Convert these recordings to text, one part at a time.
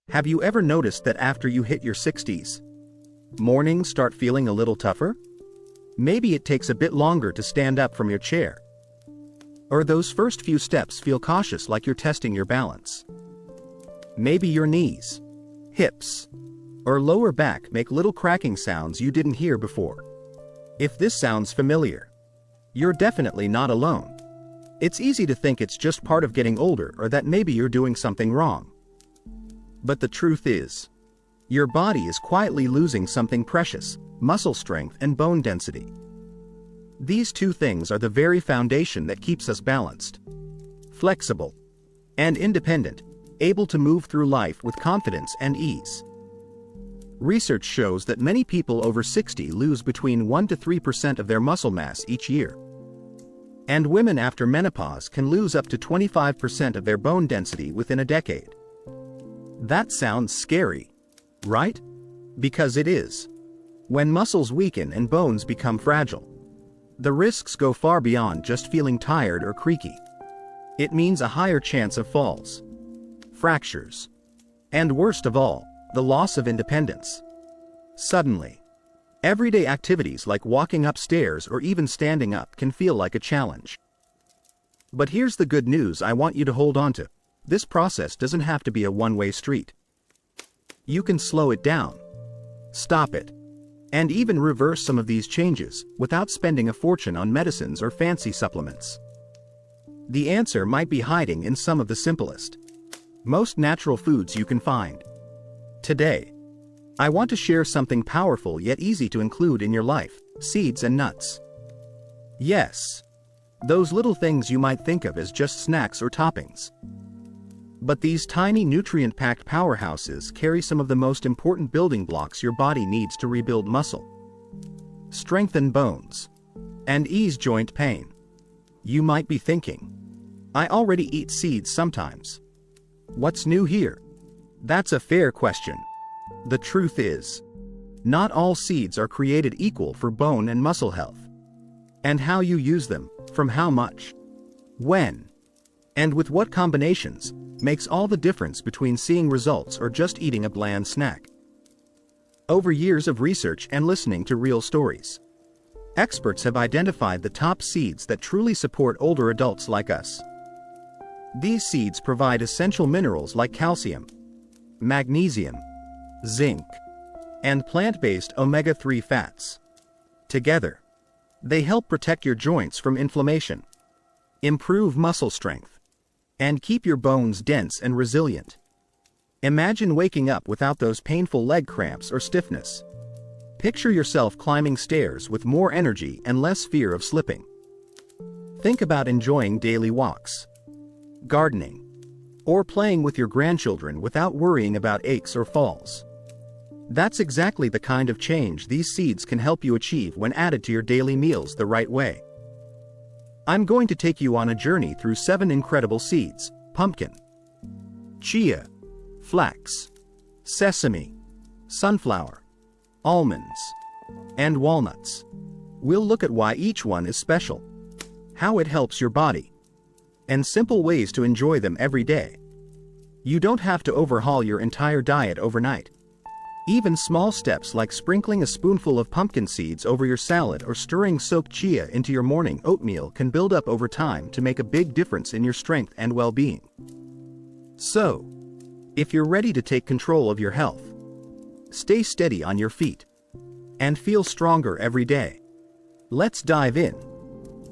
Have you ever noticed that after you hit your 60s, mornings start feeling a little tougher? Maybe it takes a bit longer to stand up from your chair. Or those first few steps feel cautious, like you're testing your balance. Maybe your knees, hips, or lower back make little cracking sounds you didn't hear before. If this sounds familiar, you're definitely not alone. It's easy to think it's just part of getting older, or that maybe you're doing something wrong. But the truth is, your body is quietly losing something precious: muscle strength and bone density. These two things are the very foundation that keeps us balanced, flexible, and independent, able to move through life with confidence and ease. Research shows that many people over 60 lose between 1 to 3% of their muscle mass each year. And women after menopause can lose up to 25% of their bone density within a decade. That sounds scary, right? Because it is. When muscles weaken and bones become fragile, the risks go far beyond just feeling tired or creaky. It means a higher chance of falls, fractures, and worst of all, the loss of independence. Suddenly, everyday activities like walking upstairs or even standing up can feel like a challenge. But here's the good news I want you to hold on to. This process doesn't have to be a one-way street. You can slow it down, stop it, and even reverse some of these changes without spending a fortune on medicines or fancy supplements. The answer might be hiding in some of the simplest, most natural foods you can find. Today, I want to share something powerful yet easy to include in your life: seeds and nuts. Yes, those little things you might think of as just snacks or toppings. But these tiny nutrient-packed powerhouses carry some of the most important building blocks your body needs to rebuild muscle, strengthen bones, and ease joint pain. You might be thinking, I already eat seeds sometimes. What's new here? That's a fair question. The truth is, not all seeds are created equal for bone and muscle health. And how you use them, from how much, when, and with what combinations, makes all the difference between seeing results or just eating a bland snack. Over years of research and listening to real stories, experts have identified the top seeds that truly support older adults like us. These seeds provide essential minerals like calcium, magnesium, zinc, and plant-based omega-3 fats. Together, they help protect your joints from inflammation, improve muscle strength, and keep your bones dense and resilient. Imagine waking up without those painful leg cramps or stiffness. Picture yourself climbing stairs with more energy and less fear of slipping. Think about enjoying daily walks, gardening, or playing with your grandchildren without worrying about aches or falls. That's exactly the kind of change these seeds can help you achieve when added to your daily meals the right way. I'm going to take you on a journey through 7 incredible seeds: pumpkin, chia, flax, sesame, sunflower, almonds, and walnuts. We'll look at why each one is special, how it helps your body, and simple ways to enjoy them every day. You don't have to overhaul your entire diet overnight. Even small steps like sprinkling a spoonful of pumpkin seeds over your salad or stirring soaked chia into your morning oatmeal can build up over time to make a big difference in your strength and well-being. So, if you're ready to take control of your health, stay steady on your feet, and feel stronger every day, let's dive in.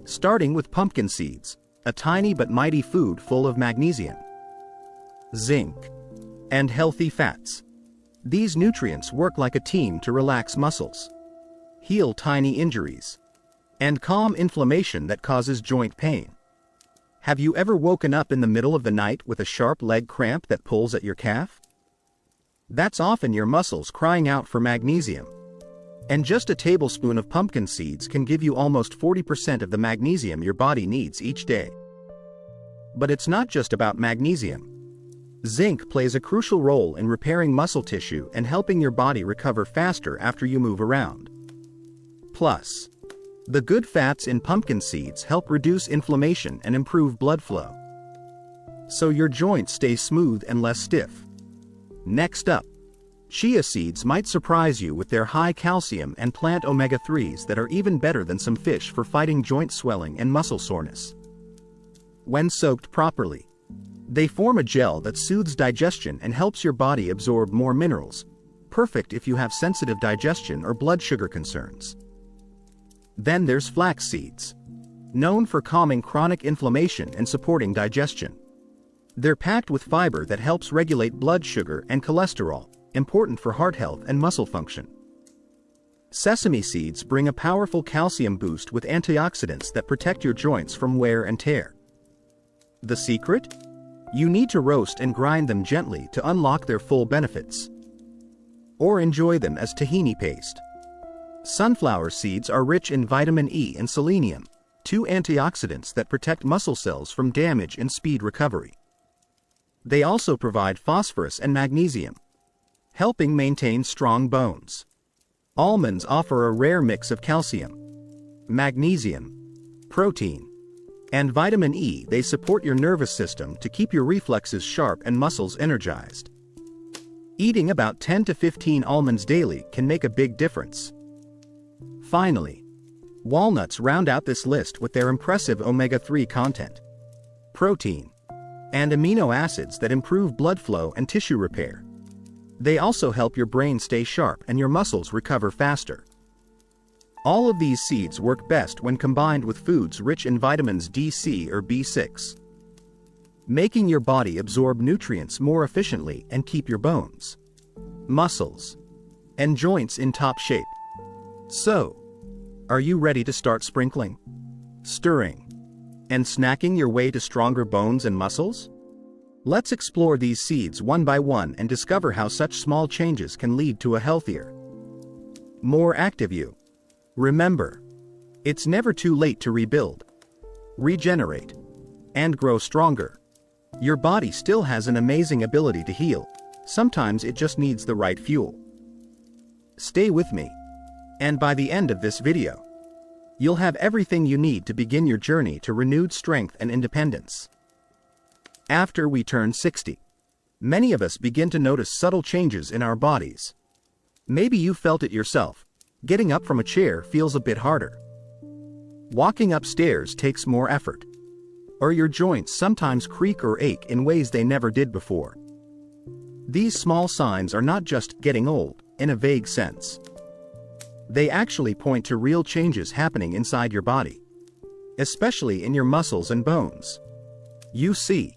Starting with pumpkin seeds, a tiny but mighty food full of magnesium, zinc, and healthy fats. These nutrients work like a team to relax muscles, heal tiny injuries, and calm inflammation that causes joint pain. Have you ever woken up in the middle of the night with a sharp leg cramp that pulls at your calf? That's often your muscles crying out for magnesium. And just a tablespoon of pumpkin seeds can give you almost 40% of the magnesium your body needs each day. But it's not just about magnesium. Zinc plays a crucial role in repairing muscle tissue and helping your body recover faster after you move around. Plus, the good fats in pumpkin seeds help reduce inflammation and improve blood flow, so your joints stay smooth and less stiff. Next up, chia seeds might surprise you with their high calcium and plant omega-3s that are even better than some fish for fighting joint swelling and muscle soreness. When soaked properly, they form a gel that soothes digestion and helps your body absorb more minerals, perfect if you have sensitive digestion or blood sugar concerns. Then there's flax seeds, known for calming chronic inflammation and supporting digestion. They're packed with fiber that helps regulate blood sugar and cholesterol, important for heart health and muscle function. Sesame seeds bring a powerful calcium boost with antioxidants that protect your joints from wear and tear. The secret? You need to roast and grind them gently to unlock their full benefits. Or enjoy them as tahini paste. Sunflower seeds are rich in vitamin E and selenium, two antioxidants that protect muscle cells from damage and speed recovery. They also provide phosphorus and magnesium, helping maintain strong bones. Almonds offer a rare mix of calcium, magnesium, protein, and vitamin E. They support your nervous system to keep your reflexes sharp and muscles energized. Eating about 10 to 15 almonds daily can make a big difference. Finally, walnuts round out this list with their impressive omega-3 content, protein, and amino acids that improve blood flow and tissue repair. They also help your brain stay sharp and your muscles recover faster. All of these seeds work best when combined with foods rich in vitamins D, C, or B6, making your body absorb nutrients more efficiently and keep your bones, muscles, and joints in top shape. So, are you ready to start sprinkling, stirring, and snacking your way to stronger bones and muscles? Let's explore these seeds one by one and discover how such small changes can lead to a healthier, more active you. Remember, it's never too late to rebuild, regenerate, and grow stronger. Your body still has an amazing ability to heal. Sometimes it just needs the right fuel. Stay with me, and by the end of this video, you'll have everything you need to begin your journey to renewed strength and independence. After we turn 60, many of us begin to notice subtle changes in our bodies. Maybe you felt it yourself. Getting up from a chair feels a bit harder. Walking upstairs takes more effort. Or your joints sometimes creak or ache in ways they never did before. These small signs are not just getting old, in a vague sense. They actually point to real changes happening inside your body, especially in your muscles and bones. You see,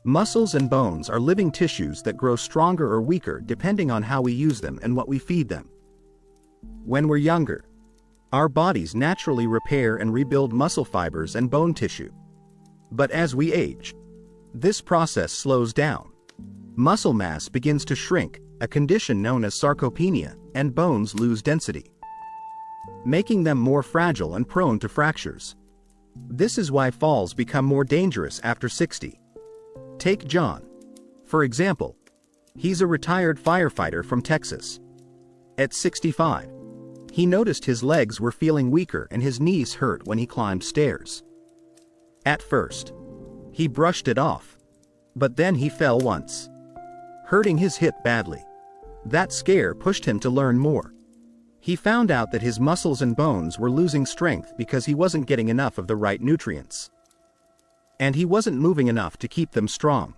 muscles and bones are living tissues that grow stronger or weaker depending on how we use them and what we feed them. When we're younger, our bodies naturally repair and rebuild muscle fibers and bone tissue. But as we age, this process slows down. Muscle mass begins to shrink, a condition known as sarcopenia, and bones lose density, making them more fragile and prone to fractures. This is why falls become more dangerous after 60. Take John, for example. He's a retired firefighter from Texas. At 65, he noticed his legs were feeling weaker and his knees hurt when he climbed stairs. At first, he brushed it off, but then he fell once, hurting his hip badly. That scare pushed him to learn more. He found out that his muscles and bones were losing strength because he wasn't getting enough of the right nutrients. And he wasn't moving enough to keep them strong.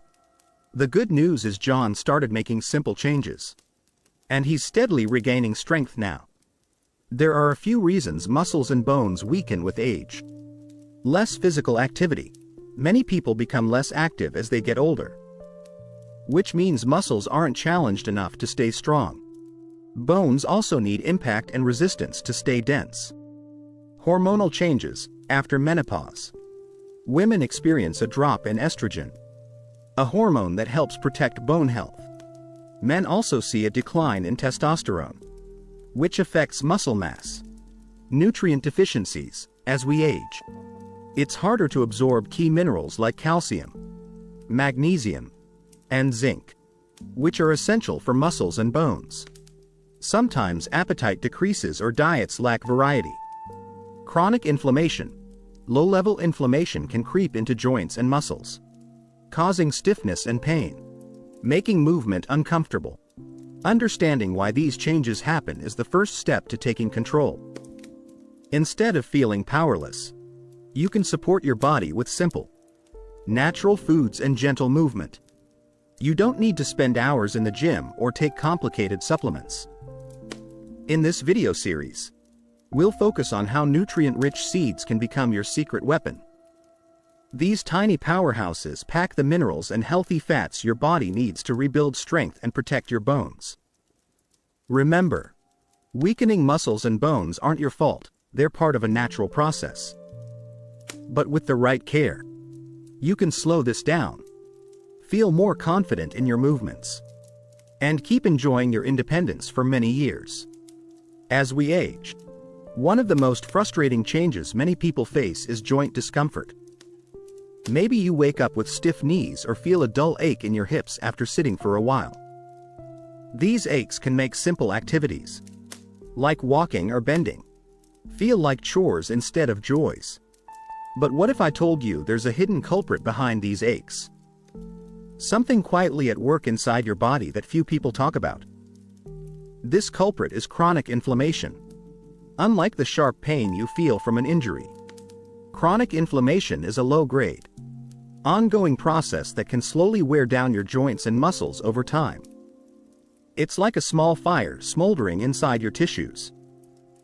The good news is John started making simple changes, and he's steadily regaining strength now. There are a few reasons muscles and bones weaken with age. Less physical activity. Many people become less active as they get older, which means muscles aren't challenged enough to stay strong. Bones also need impact and resistance to stay dense. Hormonal changes. After menopause, women experience a drop in estrogen, a hormone that helps protect bone health. Men also see a decline in testosterone, which affects muscle mass. Nutrient deficiencies. As we age, it's harder to absorb key minerals like calcium, magnesium, and zinc, which are essential for muscles and bones. Sometimes appetite decreases or diets lack variety. Chronic inflammation. Low-level inflammation can creep into joints and muscles, causing stiffness and pain. making movement uncomfortable. Understanding why these changes happen is the first step to taking control. Instead of feeling powerless, you can support your body with simple, natural foods and gentle movement. You don't need to spend hours in the gym or take complicated supplements. In this video series, we'll focus on how nutrient-rich seeds can become your secret weapon. These tiny powerhouses pack the minerals and healthy fats your body needs to rebuild strength and protect your bones. Remember, weakening muscles and bones aren't your fault, they're part of a natural process. But with the right care, you can slow this down, feel more confident in your movements, and keep enjoying your independence for many years. As we age, one of the most frustrating changes many people face is joint discomfort. Maybe you wake up with stiff knees or feel a dull ache in your hips after sitting for a while. These aches can make simple activities, like walking or bending, feel like chores instead of joys. But what if I told you there's a hidden culprit behind these aches? Something quietly at work inside your body that few people talk about. This culprit is chronic inflammation. Unlike the sharp pain you feel from an injury, chronic inflammation is a low-grade, ongoing process that can slowly wear down your joints and muscles over time. It's like a small fire smoldering inside your tissues,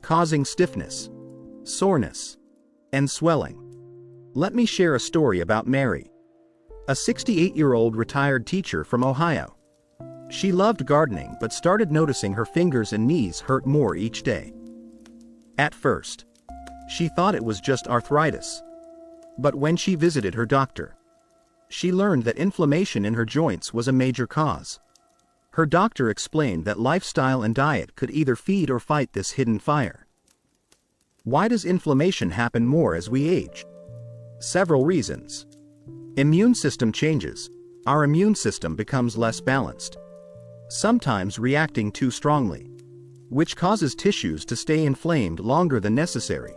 causing stiffness, soreness, and swelling. Let me share a story about Mary, a 68-year-old retired teacher from Ohio. She loved gardening but started noticing her fingers and knees hurt more each day. At first, she thought it was just arthritis. But when she visited her doctor, she learned that inflammation in her joints was a major cause. Her doctor explained that lifestyle and diet could either feed or fight this hidden fire. Why does inflammation happen more as we age? Several reasons. Immune system changes. Our immune system becomes less balanced, sometimes reacting too strongly, which causes tissues to stay inflamed longer than necessary.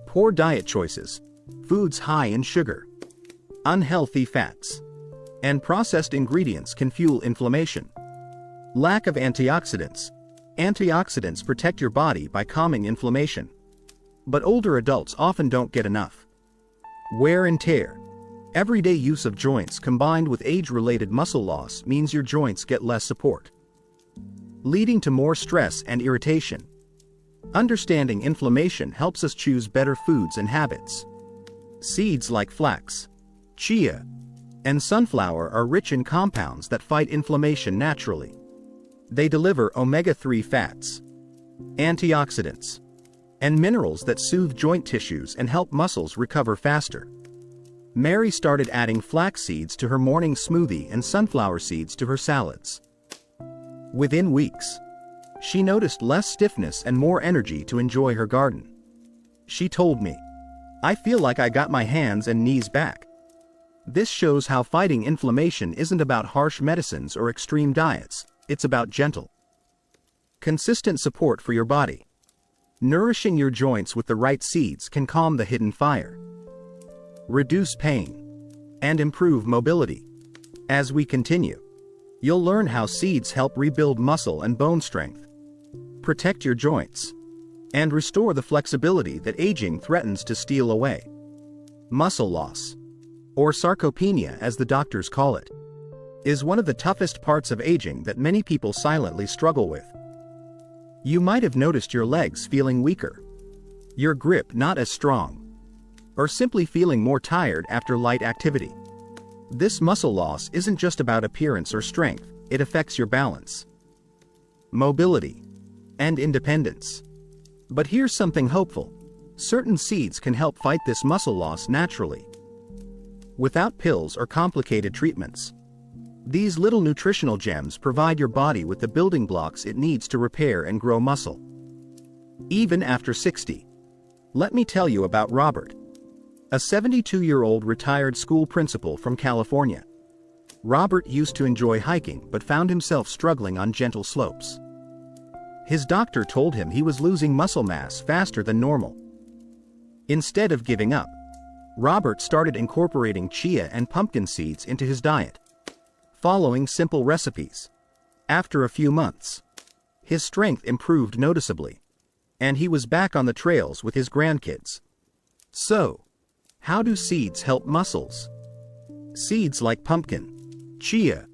Poor diet choices, foods high in sugar, unhealthy fats, and processed ingredients can fuel inflammation. Lack of antioxidants. Antioxidants protect your body by calming inflammation. But older adults often don't get enough. Wear and tear. Everyday use of joints combined with age-related muscle loss means your joints get less support, leading to more stress and irritation. Understanding inflammation helps us choose better foods and habits. Seeds like flax, chia, and sunflower are rich in compounds that fight inflammation naturally. They deliver omega-3 fats, antioxidants, and minerals that soothe joint tissues and help muscles recover faster. Mary started adding flax seeds to her morning smoothie and sunflower seeds to her salads. Within weeks, she noticed less stiffness and more energy to enjoy her garden. She told me, "I feel like I got my hands and knees back." This shows how fighting inflammation isn't about harsh medicines or extreme diets, it's about gentle, consistent support for your body. Nourishing your joints with the right seeds can calm the hidden fire, reduce pain, and improve mobility. As we continue, you'll learn how seeds help rebuild muscle and bone strength, protect your joints, and restore the flexibility that aging threatens to steal away. Muscle loss, or sarcopenia as the doctors call it, is one of the toughest parts of aging that many people silently struggle with. You might have noticed your legs feeling weaker, your grip not as strong, or simply feeling more tired after light activity. This muscle loss isn't just about appearance or strength, it affects your balance, mobility, and independence. But here's something hopeful. Certain seeds can help fight this muscle loss naturally, without pills or complicated treatments. These little nutritional gems provide your body with the building blocks it needs to repair and grow muscle, even after 60. Let me tell you about Robert, a 72-year-old retired school principal from California. Robert used to enjoy hiking but found himself struggling on gentle slopes. His doctor told him he was losing muscle mass faster than normal. Instead of giving up, Robert started incorporating chia and pumpkin seeds into his diet. following simple recipes. After a few months, his strength improved noticeably, and he was back on the trails with his grandkids. So, how do seeds help muscles? Seeds like pumpkin, chia,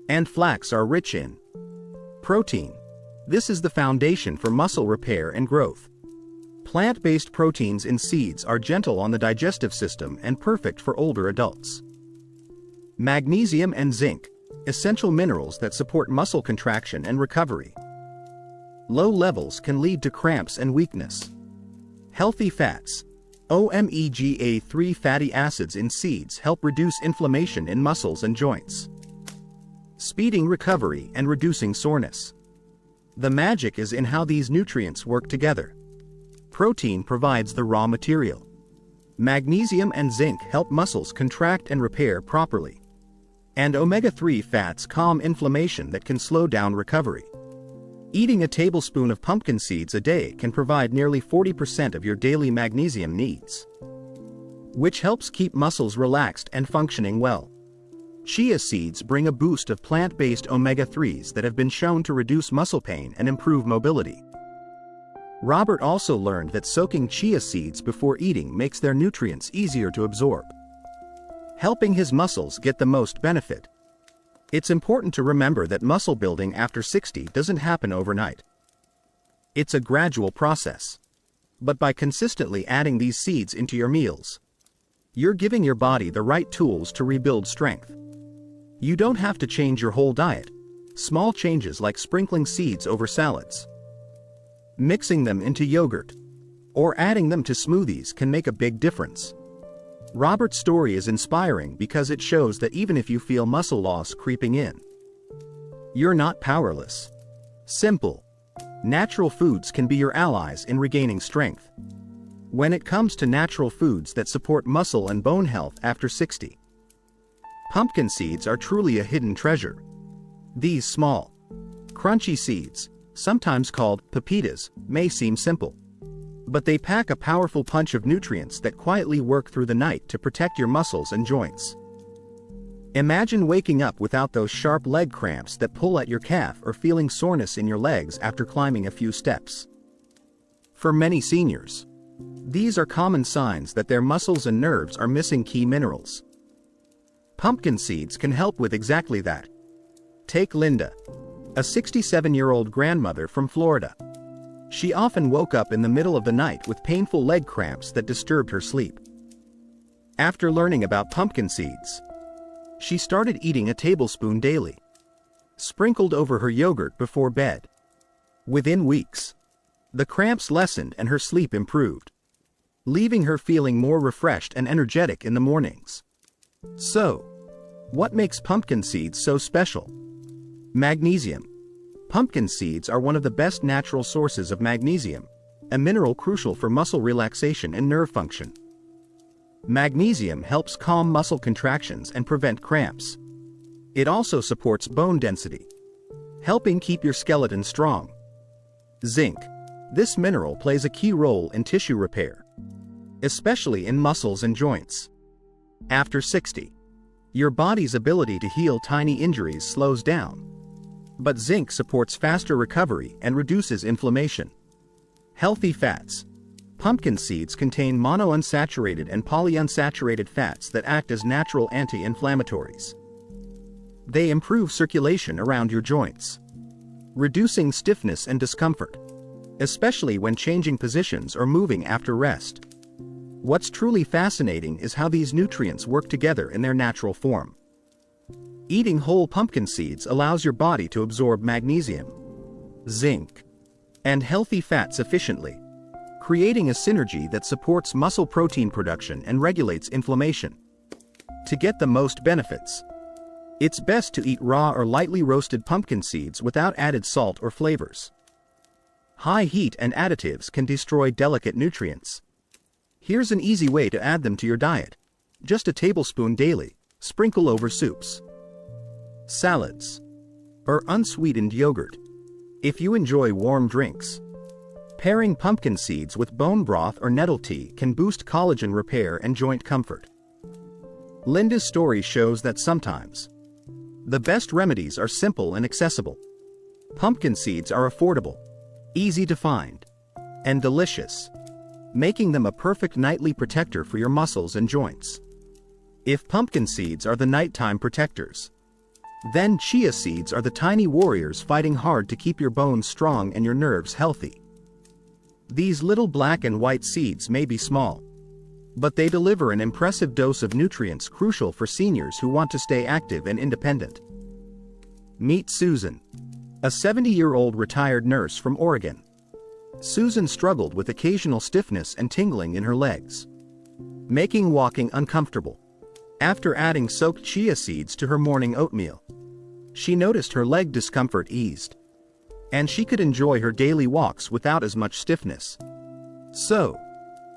and flax are rich in protein. This is the foundation for muscle repair and growth. Plant-based proteins in seeds are gentle on the digestive system and perfect for older adults. Magnesium and zinc, essential minerals that support muscle contraction and recovery. Low levels can lead to cramps and weakness. Healthy fats, omega-3 fatty acids in seeds help reduce inflammation in muscles and joints, speeding recovery and reducing soreness. The magic is in how these nutrients work together. Protein provides the raw material. Magnesium and zinc help muscles contract and repair properly. And omega-3 fats calm inflammation that can slow down recovery. Eating a tablespoon of pumpkin seeds a day can provide nearly 40% of your daily magnesium needs, which helps keep muscles relaxed and functioning well. Chia seeds bring a boost of plant-based omega-3s that have been shown to reduce muscle pain and improve mobility. Robert also learned that soaking chia seeds before eating makes their nutrients easier to absorb, helping his muscles get the most benefit. It's important to remember that muscle building after 60 doesn't happen overnight. It's a gradual process. But by consistently adding these seeds into your meals, you're giving your body the right tools to rebuild strength. You don't have to change your whole diet. Small changes like sprinkling seeds over salads, mixing them into yogurt, or adding them to smoothies can make a big difference. Robert's story is inspiring because it shows that even if you feel muscle loss creeping in, you're not powerless. Simple, natural foods can be your allies in regaining strength. When it comes to natural foods that support muscle and bone health after 60, pumpkin seeds are truly a hidden treasure. These small, crunchy seeds, sometimes called pepitas, may seem simple, but they pack a powerful punch of nutrients that quietly work through the night to protect your muscles and joints. Imagine waking up without those sharp leg cramps that pull at your calf or feeling soreness in your legs after climbing a few steps. For many seniors, these are common signs that their muscles and nerves are missing key minerals. Pumpkin seeds can help with exactly that. Take Linda, a 67-year-old grandmother from Florida. She often woke up in the middle of the night with painful leg cramps that disturbed her sleep. After learning about pumpkin seeds, she started eating a tablespoon daily, sprinkled over her yogurt before bed. Within weeks, the cramps lessened and her sleep improved, leaving her feeling more refreshed and energetic in the mornings. So, what makes pumpkin seeds so special? Magnesium. Pumpkin seeds are one of the best natural sources of magnesium, a mineral crucial for muscle relaxation and nerve function. Magnesium helps calm muscle contractions and prevent cramps. It also supports bone density, helping keep your skeleton strong. Zinc. This mineral plays a key role in tissue repair, especially in muscles and joints. After 60, your body's ability to heal tiny injuries slows down, but zinc supports faster recovery and reduces inflammation. Healthy fats. Pumpkin seeds contain monounsaturated and polyunsaturated fats that act as natural anti-inflammatories. They improve circulation around your joints, reducing stiffness and discomfort, especially when changing positions or moving after rest. What's truly fascinating is how these nutrients work together in their natural form. Eating whole pumpkin seeds allows your body to absorb magnesium, zinc, and healthy fats efficiently, creating a synergy that supports muscle protein production and regulates inflammation. To get the most benefits, it's best to eat raw or lightly roasted pumpkin seeds without added salt or flavors. High heat and additives can destroy delicate nutrients. Here's an easy way to add them to your diet. Just a tablespoon daily, sprinkle over soups, salads, or unsweetened yogurt. If you enjoy warm drinks, pairing pumpkin seeds with bone broth or nettle tea can boost collagen repair and joint comfort. Linda's story shows that sometimes The best remedies are simple and accessible. Pumpkin seeds are affordable, easy to find, and delicious, making them a perfect nightly protector for your muscles and joints. If pumpkin seeds are the nighttime protectors, then chia seeds are the tiny warriors fighting hard to keep your bones strong and your nerves healthy. These little black and white seeds may be small, but they deliver an impressive dose of nutrients crucial for seniors who want to stay active and independent. Meet Susan, a 70-year-old retired nurse from Oregon. Susan struggled with occasional stiffness and tingling in her legs, making walking uncomfortable. After adding soaked chia seeds to her morning oatmeal, she noticed her leg discomfort eased, and she could enjoy her daily walks without as much stiffness. So,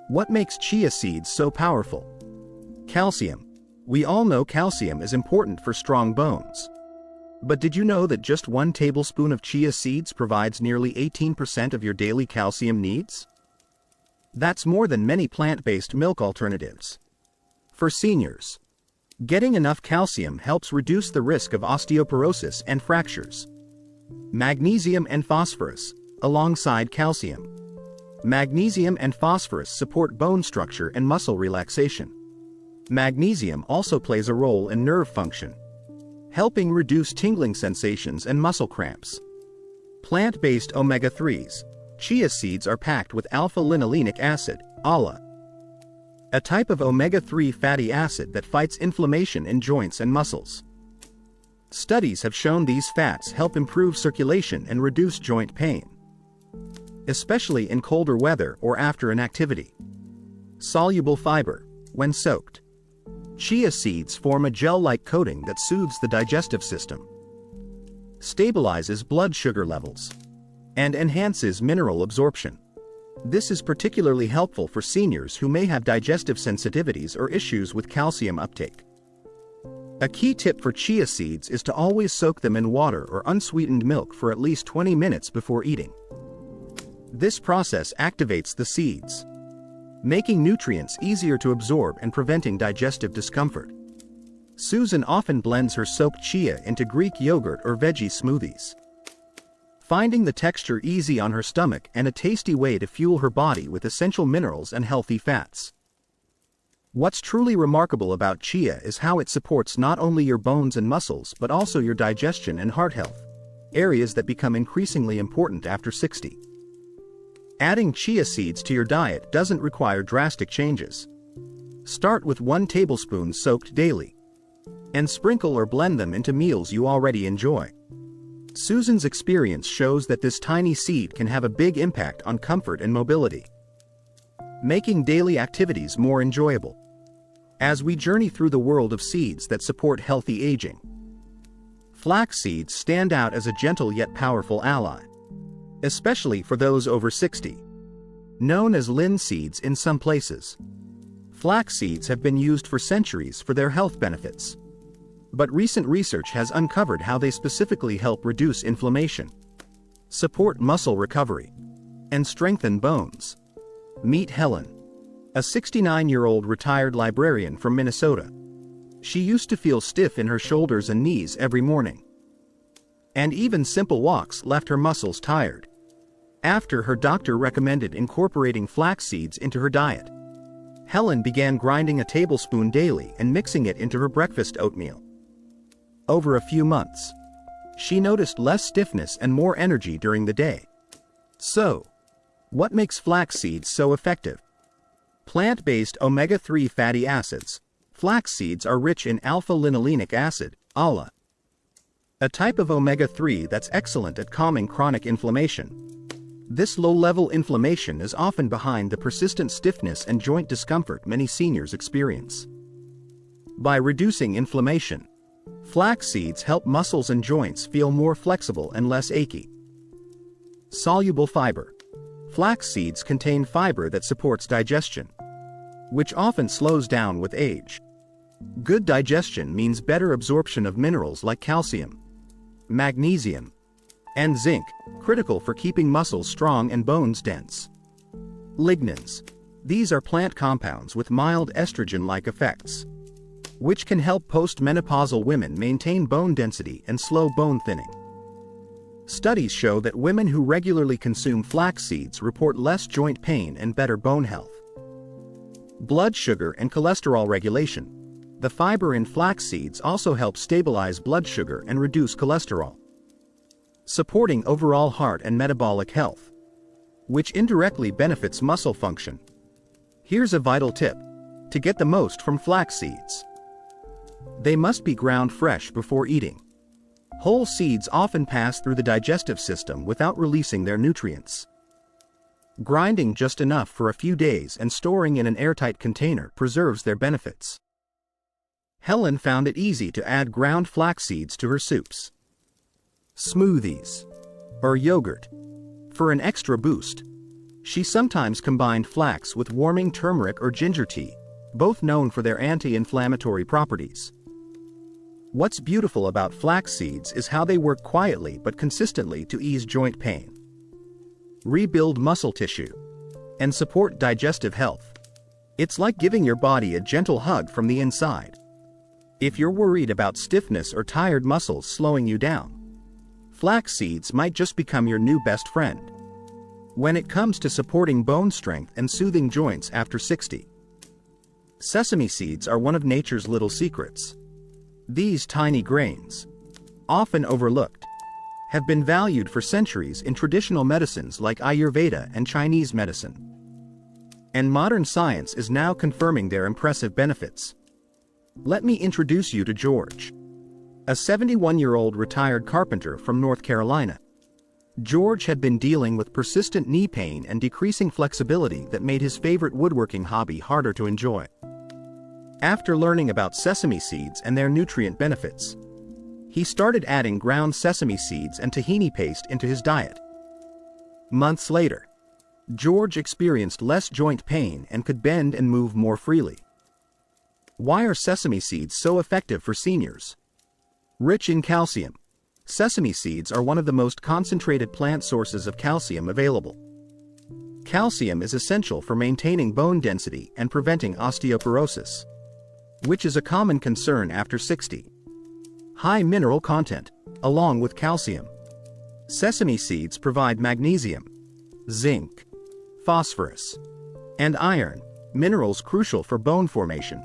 what makes chia seeds so powerful? Calcium. We all know calcium is important for strong bones. But did you know that just 1 tablespoon of chia seeds provides nearly 18% of your daily calcium needs? That's more than many plant-based milk alternatives. For seniors, getting enough calcium helps reduce the risk of osteoporosis and fractures. Magnesium and phosphorus, alongside calcium. Magnesium and phosphorus support bone structure and muscle relaxation. Magnesium also plays a role in nerve function, helping reduce tingling sensations and muscle cramps. Plant-based omega-3s, chia seeds are packed with alpha-linolenic acid, ALA, a type of omega-3 fatty acid that fights inflammation in joints and muscles. Studies have shown these fats help improve circulation and reduce joint pain, especially in colder weather or after an activity. Soluble fiber. When soaked, chia seeds form a gel-like coating that soothes the digestive system, stabilizes blood sugar levels, and enhances mineral absorption. This is particularly helpful for seniors who may have digestive sensitivities or issues with calcium uptake. A key tip for chia seeds is to always soak them in water or unsweetened milk for at least 20 minutes before eating. This process activates the seeds, making nutrients easier to absorb and preventing digestive discomfort. Susan often blends her soaked chia into Greek yogurt or veggie smoothies, finding the texture easy on her stomach and a tasty way to fuel her body with essential minerals and healthy fats. What's truly remarkable about chia is how it supports not only your bones and muscles but also your digestion and heart health, areas that become increasingly important after 60. Adding chia seeds to your diet doesn't require drastic changes. Start with 1 tablespoon soaked daily, and sprinkle or blend them into meals you already enjoy. Susan's experience shows that this tiny seed can have a big impact on comfort and mobility, making daily activities more enjoyable. As we journey through the world of seeds that support healthy aging, flax seeds stand out as a gentle yet powerful ally, especially for those over 60. Known as linseeds in some places, flax seeds have been used for centuries for their health benefits. But recent research has uncovered how they specifically help reduce inflammation, support muscle recovery, and strengthen bones. Meet Helen, a 69-year-old retired librarian from Minnesota. She used to feel stiff in her shoulders and knees every morning, and even simple walks left her muscles tired. After her doctor recommended incorporating flax seeds into her diet, Helen began grinding a tablespoon daily and mixing it into her breakfast oatmeal. Over a few months, she noticed less stiffness and more energy during the day. So, what makes flax seeds so effective? Plant-based omega-3 fatty acids. Flax seeds are rich in alpha-linolenic acid, ALA, a type of omega-3 that's excellent at calming chronic inflammation. This low-level inflammation is often behind the persistent stiffness and joint discomfort many seniors experience. By reducing inflammation, flax seeds help muscles and joints feel more flexible and less achy. Soluble fiber. Flax seeds contain fiber that supports digestion, which often slows down with age. Good digestion means better absorption of minerals like calcium, magnesium, and zinc, critical for keeping muscles strong and bones dense. Lignans. These are plant compounds with mild estrogen-like effects. which can help postmenopausal women maintain bone density and slow bone thinning. Studies show that women who regularly consume flax seeds report less joint pain and better bone health. Blood sugar and cholesterol regulation. The fiber in flax seeds also helps stabilize blood sugar and reduce cholesterol, supporting overall heart and metabolic health, which indirectly benefits muscle function. Here's a vital tip to get the most from flax seeds. They must be ground fresh before eating. Whole seeds often pass through the digestive system without releasing their nutrients. Grinding just enough for a few days and storing in an airtight container preserves their benefits. Helen found it easy to add ground flax seeds to her soups, smoothies, or yogurt. For an extra boost, she sometimes combined flax with warming turmeric or ginger tea, both known for their anti-inflammatory properties. What's beautiful about flax seeds is how they work quietly but consistently to ease joint pain, rebuild muscle tissue, and support digestive health. It's like giving your body a gentle hug from the inside. If you're worried about stiffness or tired muscles slowing you down, flax seeds might just become your new best friend when it comes to supporting bone strength and soothing joints after 60. Sesame seeds are one of nature's little secrets. These tiny grains, often overlooked, have been valued for centuries in traditional medicines like Ayurveda and Chinese medicine. And modern science is now confirming their impressive benefits. Let me introduce you to George, a 71-year-old retired carpenter from North Carolina. George had been dealing with persistent knee pain and decreasing flexibility that made his favorite woodworking hobby harder to enjoy. After learning about sesame seeds and their nutrient benefits, he started adding ground sesame seeds and tahini paste into his diet. Months later, George experienced less joint pain and could bend and move more freely. Why are sesame seeds so effective for seniors? Rich in calcium, sesame seeds are one of the most concentrated plant sources of calcium available. Calcium is essential for maintaining bone density and preventing osteoporosis, which is a common concern after 60. High mineral content, along with calcium. Sesame seeds provide magnesium, zinc, phosphorus, and iron, minerals crucial for bone formation,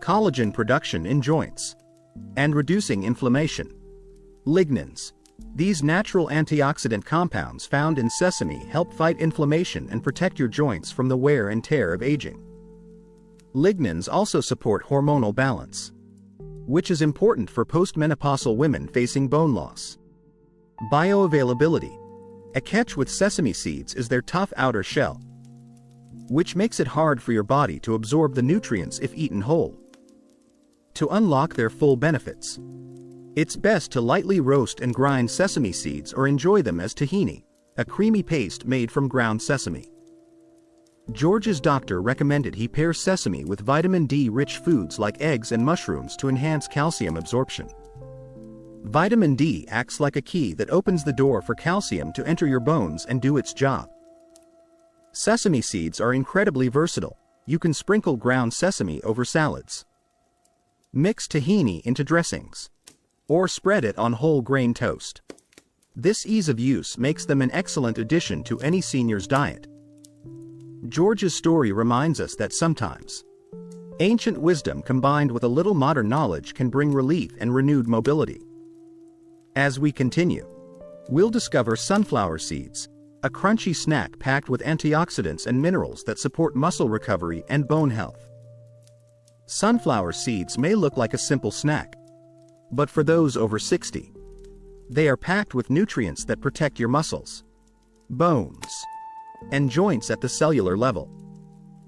collagen production in joints, and reducing inflammation. Lignans. These natural antioxidant compounds found in sesame help fight inflammation and protect your joints from the wear and tear of aging. Lignans also support hormonal balance, which is important for postmenopausal women facing bone loss. Bioavailability. A catch with sesame seeds is their tough outer shell, which makes it hard for your body to absorb the nutrients if eaten whole. To unlock their full benefits, it's best to lightly roast and grind sesame seeds or enjoy them as tahini, a creamy paste made from ground sesame. George's doctor recommended he pair sesame with vitamin D-rich foods like eggs and mushrooms to enhance calcium absorption. Vitamin D acts like a key that opens the door for calcium to enter your bones and do its job. Sesame seeds are incredibly versatile. You can sprinkle ground sesame over salads, mix tahini into dressings, or spread it on whole grain toast. This ease of use makes them an excellent addition to any senior's diet. George's story reminds us that sometimes ancient wisdom combined with a little modern knowledge can bring relief and renewed mobility. As we continue, we'll discover sunflower seeds, a crunchy snack packed with antioxidants and minerals that support muscle recovery and bone health. Sunflower seeds may look like a simple snack, but for those over 60, they are packed with nutrients that protect your muscles, bones, and joints at the cellular level.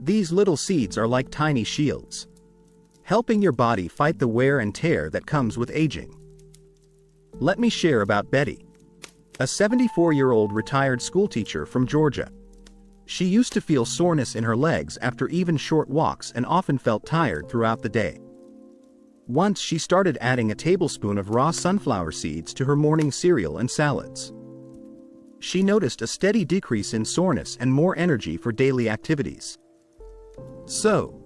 These little seeds are like tiny shields, helping your body fight the wear and tear that comes with aging. Let me share about Betty, a 74-year-old retired schoolteacher from Georgia. She used to feel soreness in her legs after even short walks and often felt tired throughout the day. Once she started adding a tablespoon of raw sunflower seeds to her morning cereal and salads. She noticed a steady decrease in soreness and more energy for daily activities. So,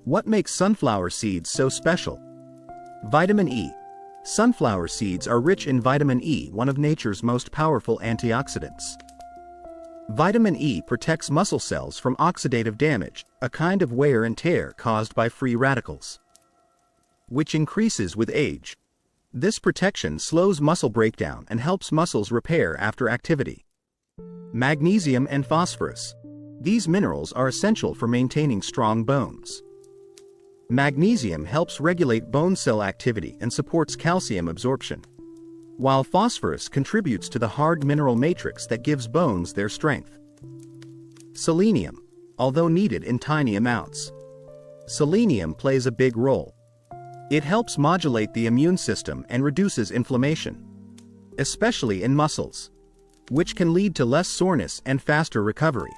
What makes sunflower seeds so special? Vitamin E. Sunflower seeds are rich in vitamin E, one of nature's most powerful antioxidants. Vitamin E protects muscle cells from oxidative damage, a kind of wear and tear caused by free radicals, which increases with age. This protection slows muscle breakdown and helps muscles repair after activity. Magnesium and phosphorus. These minerals are essential for maintaining strong bones. Magnesium helps regulate bone cell activity and supports calcium absorption, while phosphorus contributes to the hard mineral matrix that gives bones their strength. Selenium, although needed in tiny amounts. Selenium plays a big role. It helps modulate the immune system and reduces inflammation, especially in muscles, which can lead to less soreness and faster recovery.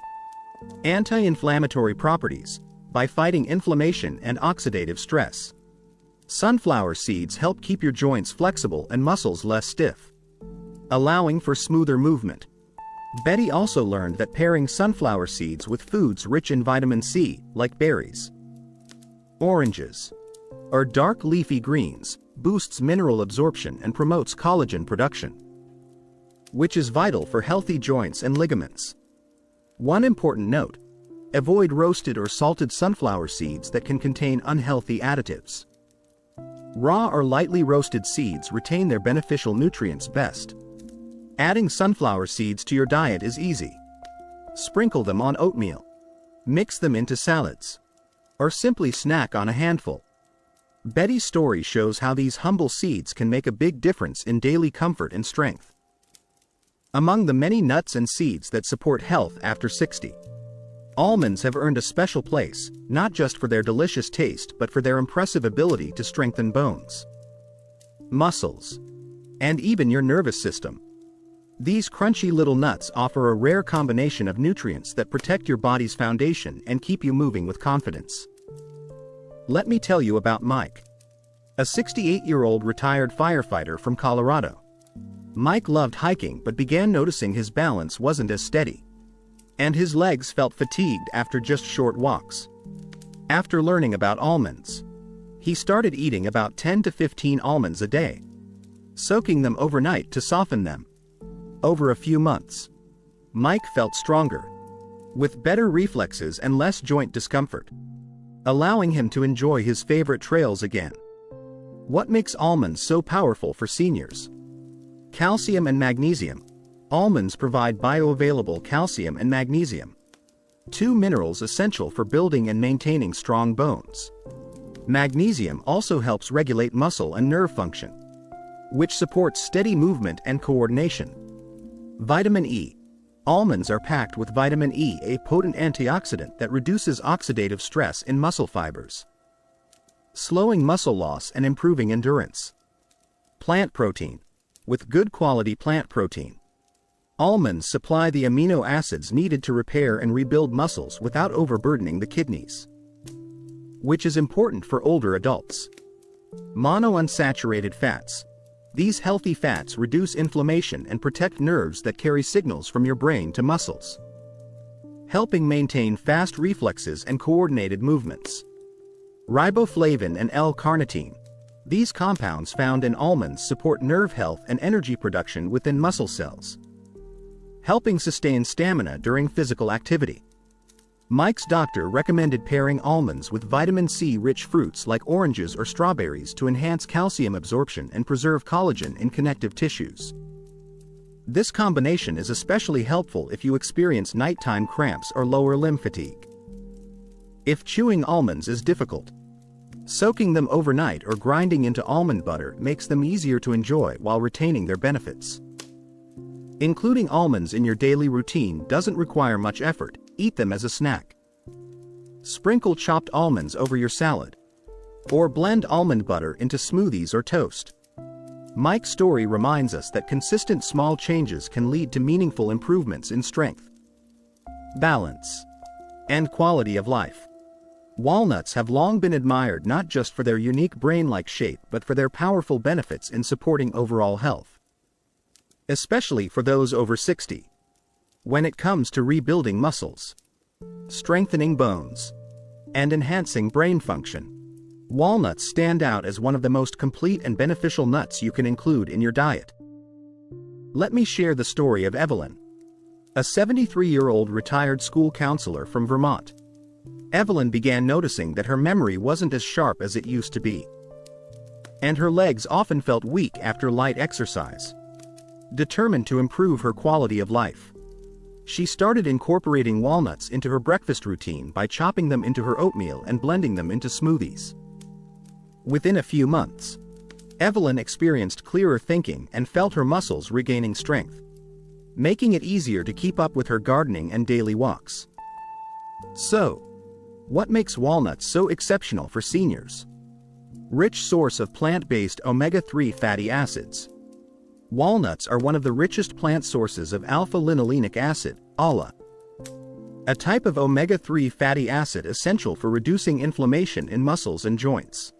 Anti-inflammatory properties, by fighting inflammation and oxidative stress. Sunflower seeds help keep your joints flexible and muscles less stiff, allowing for smoother movement. Betty also learned that pairing sunflower seeds with foods rich in vitamin C, like berries, oranges, or dark leafy greens, boosts mineral absorption and promotes collagen production, which is vital for healthy joints and ligaments. One important note: avoid roasted or salted sunflower seeds that can contain unhealthy additives. Raw or lightly roasted seeds retain their beneficial nutrients best. Adding sunflower seeds to your diet is easy. Sprinkle them on oatmeal, mix them into salads, or simply snack on a handful. Betty's story shows how these humble seeds can make a big difference in daily comfort and strength. Among the many nuts and seeds that support health after 60, almonds have earned a special place, not just for their delicious taste but for their impressive ability to strengthen bones, muscles, and even your nervous system. These crunchy little nuts offer a rare combination of nutrients that protect your body's foundation and keep you moving with confidence. Let me tell you about Mike, a 68-year-old retired firefighter from Colorado. Mike loved hiking but began noticing his balance wasn't as steady, and his legs felt fatigued after just short walks. After learning about almonds, he started eating about 10 to 15 almonds a day, soaking them overnight to soften them. Over a few months, Mike felt stronger, with better reflexes and less joint discomfort, allowing him to enjoy his favorite trails again. What makes almonds so powerful for seniors? Calcium and magnesium. Almonds provide bioavailable calcium and magnesium, two minerals essential for building and maintaining strong bones. Magnesium also helps regulate muscle and nerve function, which supports steady movement and coordination. Vitamin E. Almonds are packed with vitamin E, a potent antioxidant that reduces oxidative stress in muscle fibers, slowing muscle loss and improving endurance. Plant protein. With good quality plant protein, almonds supply the amino acids needed to repair and rebuild muscles without overburdening the kidneys, which is important for older adults. Monounsaturated fats. These healthy fats reduce inflammation and protect nerves that carry signals from your brain to muscles, helping maintain fast reflexes and coordinated movements. Riboflavin and L-carnitine. These compounds found in almonds support nerve health and energy production within muscle cells, helping sustain stamina during physical activity. Mike's doctor recommended pairing almonds with vitamin C-rich fruits like oranges or strawberries to enhance calcium absorption and preserve collagen in connective tissues. This combination is especially helpful if you experience nighttime cramps or lower limb fatigue. If chewing almonds is difficult, soaking them overnight or grinding into almond butter makes them easier to enjoy while retaining their benefits. Including almonds in your daily routine doesn't require much effort. Eat them as a snack. Sprinkle chopped almonds over your salad, or blend almond butter into smoothies or toast. Mike's story reminds us that consistent small changes can lead to meaningful improvements in strength, balance, and quality of life. Walnuts have long been admired not just for their unique brain-like shape but for their powerful benefits in supporting overall health, especially for those over 60. When it comes to rebuilding muscles, strengthening bones, and enhancing brain function. Walnuts stand out as one of the most complete and beneficial nuts you can include in your diet. Let me share the story of Evelyn, a 73-year-old retired school counselor from Vermont. Evelyn began noticing that her memory wasn't as sharp as it used to be, and her legs often felt weak after light exercise. Determined to improve her quality of life, she started incorporating walnuts into her breakfast routine by chopping them into her oatmeal and blending them into smoothies. Within a few months, Evelyn experienced clearer thinking and felt her muscles regaining strength, making it easier to keep up with her gardening and daily walks. So, what makes walnuts so exceptional for seniors? Rich source of plant-based omega-3 fatty acids. Walnuts are one of the richest plant sources of alpha-linolenic acid, ALA, a type of omega-3 fatty acid essential for reducing inflammation in muscles and joints.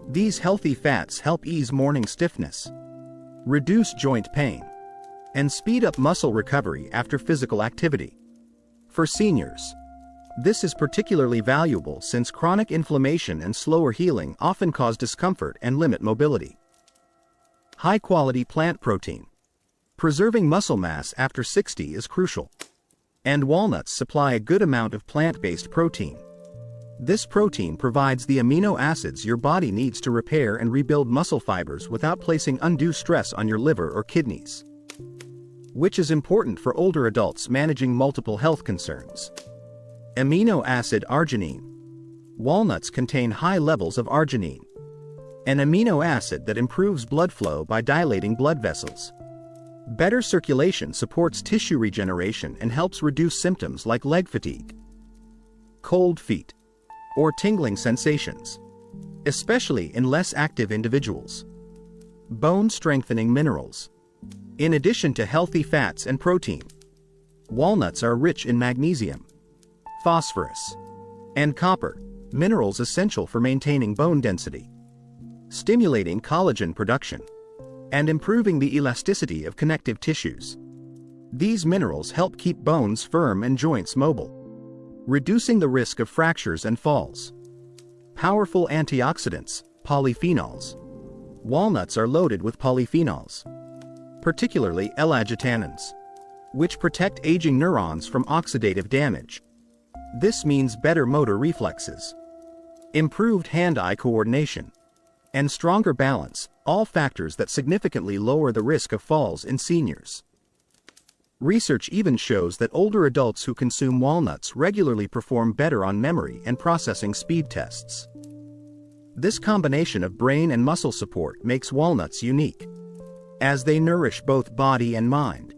These healthy fats help ease morning stiffness, reduce joint pain, and speed up muscle recovery after physical activity. For seniors, this is particularly valuable since chronic inflammation and slower healing often cause discomfort and limit mobility. High-quality plant protein. Preserving muscle mass after 60 is crucial, and walnuts supply a good amount of plant-based protein. This protein provides the amino acids your body needs to repair and rebuild muscle fibers without placing undue stress on your liver or kidneys, which is important for older adults managing multiple health concerns. Amino acid arginine. Walnuts contain high levels of arginine, an amino acid that improves blood flow by dilating blood vessels. Better circulation supports tissue regeneration and helps reduce symptoms like leg fatigue, cold feet, or tingling sensations, especially in less active individuals. Bone-strengthening minerals. In addition to healthy fats and protein, walnuts are rich in magnesium, phosphorus, and copper, minerals essential for maintaining bone density, stimulating collagen production, and improving the elasticity of connective tissues. These minerals help keep bones firm and joints mobile, reducing the risk of fractures and falls. Powerful antioxidants, polyphenols. Walnuts are loaded with polyphenols, particularly L-argitannins, which protect aging neurons from oxidative damage. This means better motor reflexes, improved hand-eye coordination, and stronger balance, all factors that significantly lower the risk of falls in seniors. Research even shows that older adults who consume walnuts regularly perform better on memory and processing speed tests. This combination of brain and muscle support makes walnuts unique, as they nourish both body and mind.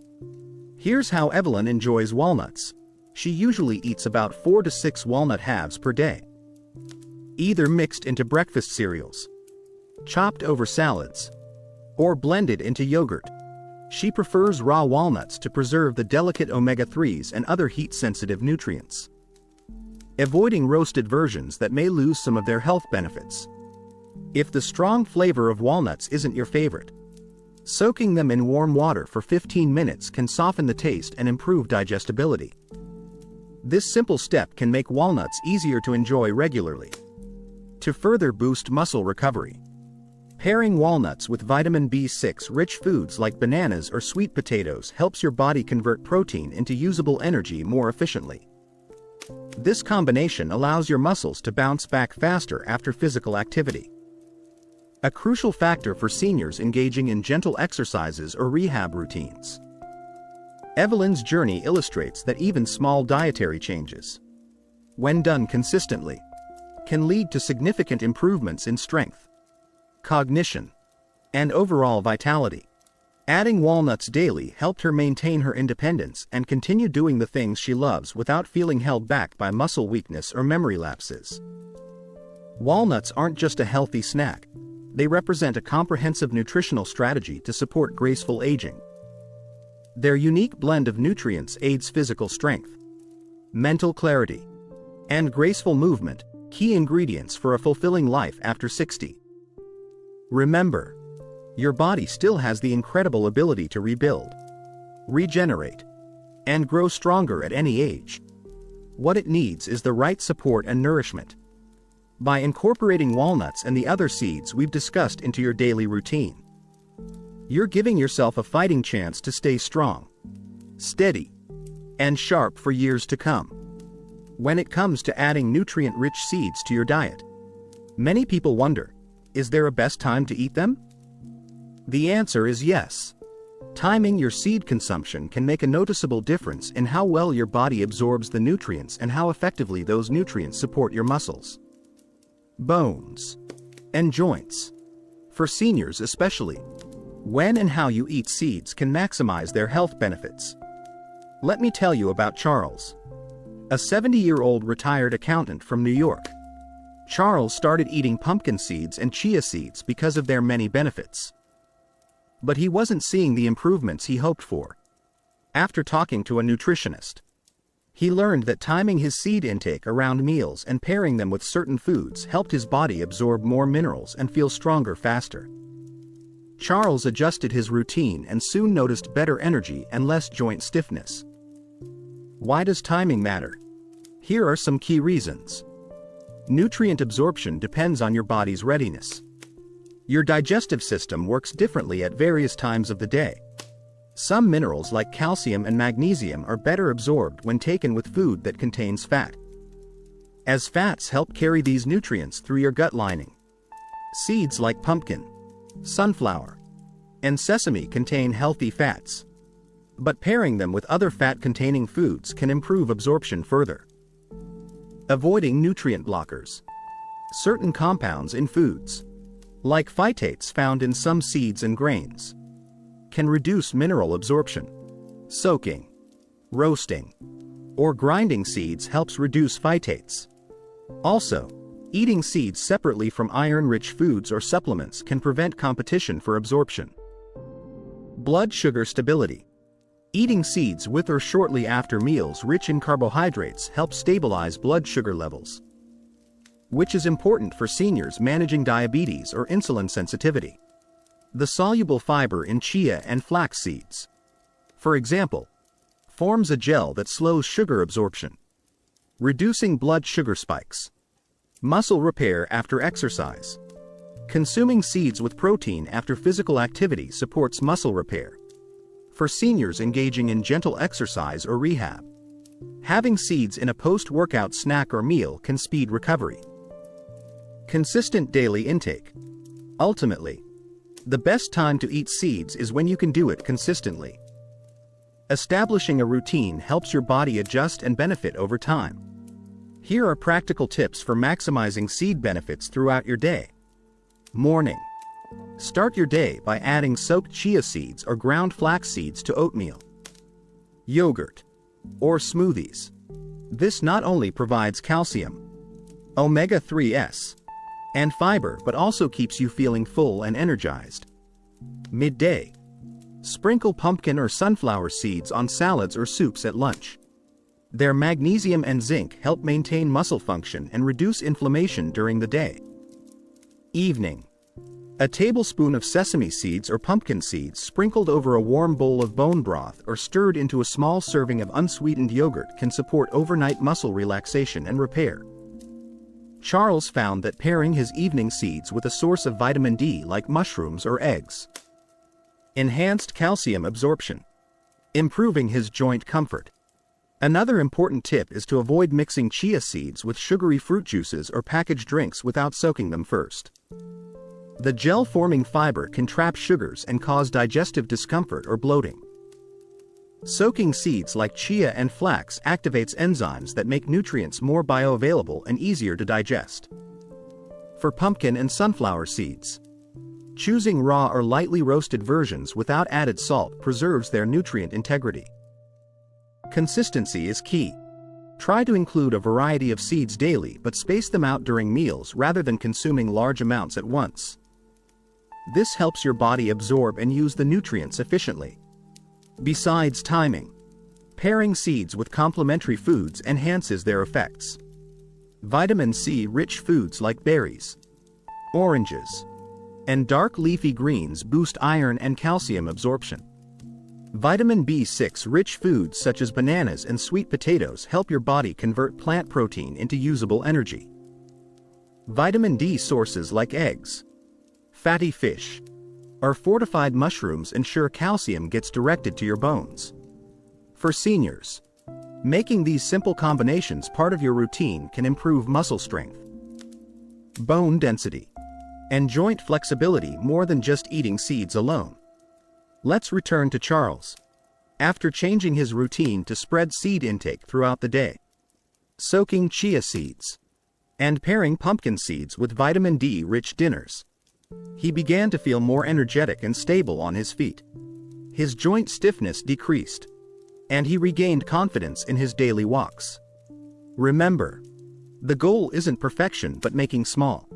Here's how Evelyn enjoys walnuts. She usually eats about 4 to 6 walnut halves per day, either mixed into breakfast cereals, chopped over salads, or blended into yogurt. She prefers raw walnuts to preserve the delicate omega-3s and other heat-sensitive nutrients, avoiding roasted versions that may lose some of their health benefits. If the strong flavor of walnuts isn't your favorite, soaking them in warm water for 15 minutes can soften the taste and improve digestibility. This simple step can make walnuts easier to enjoy regularly. To further boost muscle recovery, pairing walnuts with vitamin B6-rich foods like bananas or sweet potatoes helps your body convert protein into usable energy more efficiently. This combination allows your muscles to bounce back faster after physical activity, a crucial factor for seniors engaging in gentle exercises or rehab routines. Evelyn's journey illustrates that even small dietary changes, when done consistently, can lead to significant improvements in strength, cognition, and overall vitality. Adding walnuts daily helped her maintain her independence and continue doing the things she loves without feeling held back by muscle weakness or memory lapses. Walnuts aren't just a healthy snack. They represent a comprehensive nutritional strategy to support graceful aging. Their unique blend of nutrients aids physical strength, mental clarity, and graceful movement, key ingredients for a fulfilling life after 60. Remember, your body still has the incredible ability to rebuild, regenerate, and grow stronger at any age. What it needs is the right support and nourishment. By incorporating walnuts and the other seeds we've discussed into your daily routine, you're giving yourself a fighting chance to stay strong, steady, and sharp for years to come. When it comes to adding nutrient-rich seeds to your diet, many people wonder, is there a best time to eat them? The answer is yes. Timing your seed consumption can make a noticeable difference in how well your body absorbs the nutrients and how effectively those nutrients support your muscles, bones, and joints. For seniors especially, when and how you eat seeds can maximize their health benefits. Let me tell you about Charles, a 70-year-old retired accountant from New York. Charles started eating pumpkin seeds and chia seeds because of their many benefits. But he wasn't seeing the improvements he hoped for. After talking to a nutritionist, he learned that timing his seed intake around meals and pairing them with certain foods helped his body absorb more minerals and feel stronger faster. Charles adjusted his routine and soon noticed better energy and less joint stiffness. Why does timing matter? Here are some key reasons. Nutrient absorption depends on your body's readiness. Your digestive system works differently at various times of the day. Some minerals like calcium and magnesium are better absorbed when taken with food that contains fat, as fats help carry these nutrients through your gut lining. Seeds like pumpkin, sunflower, and sesame contain healthy fats, but pairing them with other fat-containing foods can improve absorption further. Avoiding nutrient blockers. Certain compounds in foods, like phytates found in some seeds and grains, can reduce mineral absorption. Soaking, roasting, or grinding seeds helps reduce phytates. Also, eating seeds separately from iron-rich foods or supplements can prevent competition for absorption. Blood sugar stability. Eating seeds with or shortly after meals rich in carbohydrates helps stabilize blood sugar levels, which is important for seniors managing diabetes or insulin sensitivity. The soluble fiber in chia and flax seeds, for example, forms a gel that slows sugar absorption, reducing blood sugar spikes. Muscle repair after exercise. Consuming seeds with protein after physical activity supports muscle repair. For seniors engaging in gentle exercise or rehab, having seeds in a post-workout snack or meal can speed recovery. Consistent daily intake. Ultimately, the best time to eat seeds is when you can do it consistently. Establishing a routine helps your body adjust and benefit over time. Here are practical tips for maximizing seed benefits throughout your day. Morning. Start your day by adding soaked chia seeds or ground flax seeds to oatmeal, yogurt, or smoothies. This not only provides calcium, omega-3s, and fiber but also keeps you feeling full and energized. Midday. Sprinkle pumpkin or sunflower seeds on salads or soups at lunch. Their magnesium and zinc help maintain muscle function and reduce inflammation during the day. Evening. A tablespoon of sesame seeds or pumpkin seeds sprinkled over a warm bowl of bone broth or stirred into a small serving of unsweetened yogurt can support overnight muscle relaxation and repair. Charles found that pairing his evening seeds with a source of vitamin D like mushrooms or eggs enhanced calcium absorption, improving his joint comfort. Another important tip is to avoid mixing chia seeds with sugary fruit juices or packaged drinks without soaking them first. The gel-forming fiber can trap sugars and cause digestive discomfort or bloating. Soaking seeds like chia and flax activates enzymes that make nutrients more bioavailable and easier to digest. For pumpkin and sunflower seeds, choosing raw or lightly roasted versions without added salt preserves their nutrient integrity. Consistency is key. Try to include a variety of seeds daily but space them out during meals rather than consuming large amounts at once. This helps your body absorb and use the nutrients efficiently. Besides timing, pairing seeds with complementary foods enhances their effects. Vitamin C-rich foods like berries, oranges, and dark leafy greens boost iron and calcium absorption. Vitamin B6-rich foods such as bananas and sweet potatoes help your body convert plant protein into usable energy. Vitamin D sources like eggs, fatty fish, or fortified mushrooms ensure calcium gets directed to your bones. For seniors, making these simple combinations part of your routine can improve muscle strength, bone density, and joint flexibility more than just eating seeds alone. Let's return to Charles. After changing his routine to spread seed intake throughout the day, soaking chia seeds, and pairing pumpkin seeds with vitamin D-rich dinners, he began to feel more energetic and stable on his feet. His joint stiffness decreased, and he regained confidence in his daily walks. Remember, the goal isn't perfection but making small,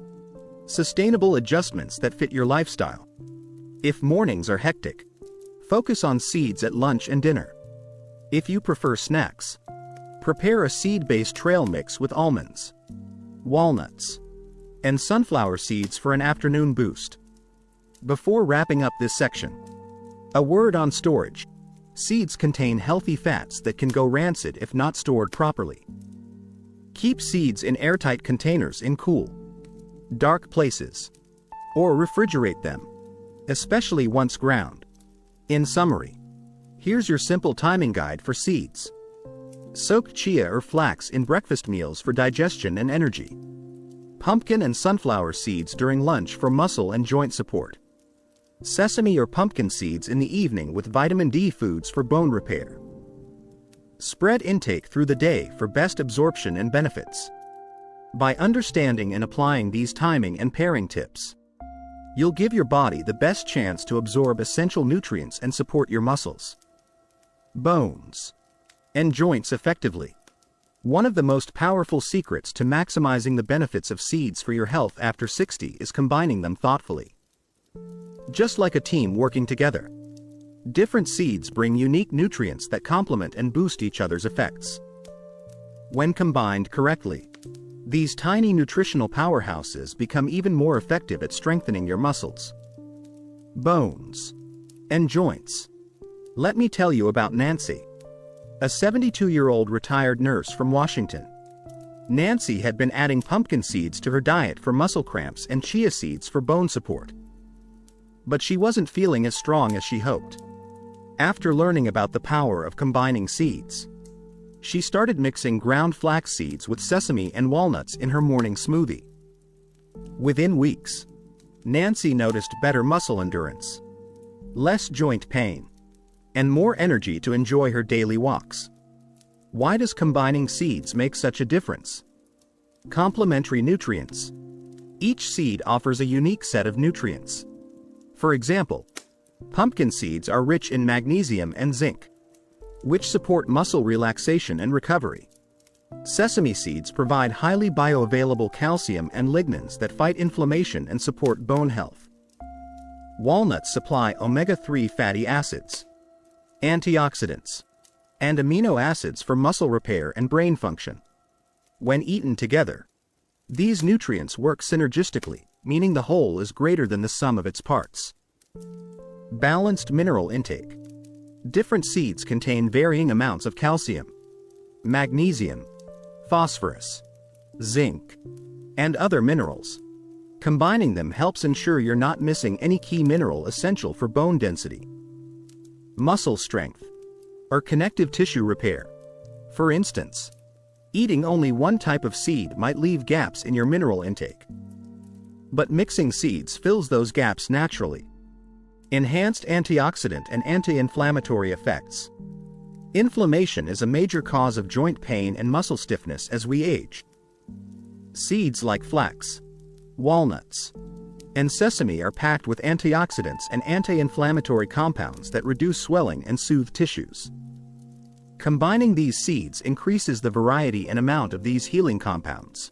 sustainable adjustments that fit your lifestyle. If mornings are hectic, focus on seeds at lunch and dinner. If you prefer snacks, prepare a seed-based trail mix with almonds, walnuts, and sunflower seeds for an afternoon boost. Before wrapping up this section, a word on storage. Seeds contain healthy fats that can go rancid if not stored properly. Keep seeds in airtight containers in cool, dark places, or refrigerate them, especially once ground. In summary, here's your simple timing guide for seeds. Soak chia or flax in breakfast meals for digestion and energy. Pumpkin and sunflower seeds during lunch for muscle and joint support. Sesame or pumpkin seeds in the evening with vitamin D foods for bone repair. Spread intake through the day for best absorption and benefits. By understanding and applying these timing and pairing tips, you'll give your body the best chance to absorb essential nutrients and support your muscles, bones, and joints effectively. One of the most powerful secrets to maximizing the benefits of seeds for your health after 60 is combining them thoughtfully. Just like a team working together, different seeds bring unique nutrients that complement and boost each other's effects. When combined correctly, these tiny nutritional powerhouses become even more effective at strengthening your muscles, bones, and joints. Let me tell you about Nancy, a 72-year-old retired nurse from Washington. Nancy had been adding pumpkin seeds to her diet for muscle cramps and chia seeds for bone support. But she wasn't feeling as strong as she hoped. After learning about the power of combining seeds, she started mixing ground flax seeds with sesame and walnuts in her morning smoothie. Within weeks, Nancy noticed better muscle endurance, less joint pain, and more energy to enjoy her daily walks. Why does combining seeds make such a difference? Complementary nutrients. Each seed offers a unique set of nutrients. For example, pumpkin seeds are rich in magnesium and zinc, which support muscle relaxation and recovery. Sesame seeds provide highly bioavailable calcium and lignans that fight inflammation and support bone health. Walnuts supply omega-3 fatty acids, antioxidants, and amino acids for muscle repair and brain function. When eaten together, these nutrients work synergistically, meaning the whole is greater than the sum of its parts. Balanced mineral intake. Different seeds contain varying amounts of calcium, magnesium, phosphorus, zinc, and other minerals. Combining them helps ensure you're not missing any key mineral essential for bone density, muscle strength, or connective tissue repair. For instance, eating only one type of seed might leave gaps in your mineral intake. But mixing seeds fills those gaps naturally. Enhanced antioxidant and anti-inflammatory effects. Inflammation is a major cause of joint pain and muscle stiffness as we age. Seeds like flax, walnuts, and sesame are packed with antioxidants and anti-inflammatory compounds that reduce swelling and soothe tissues. Combining these seeds increases the variety and amount of these healing compounds,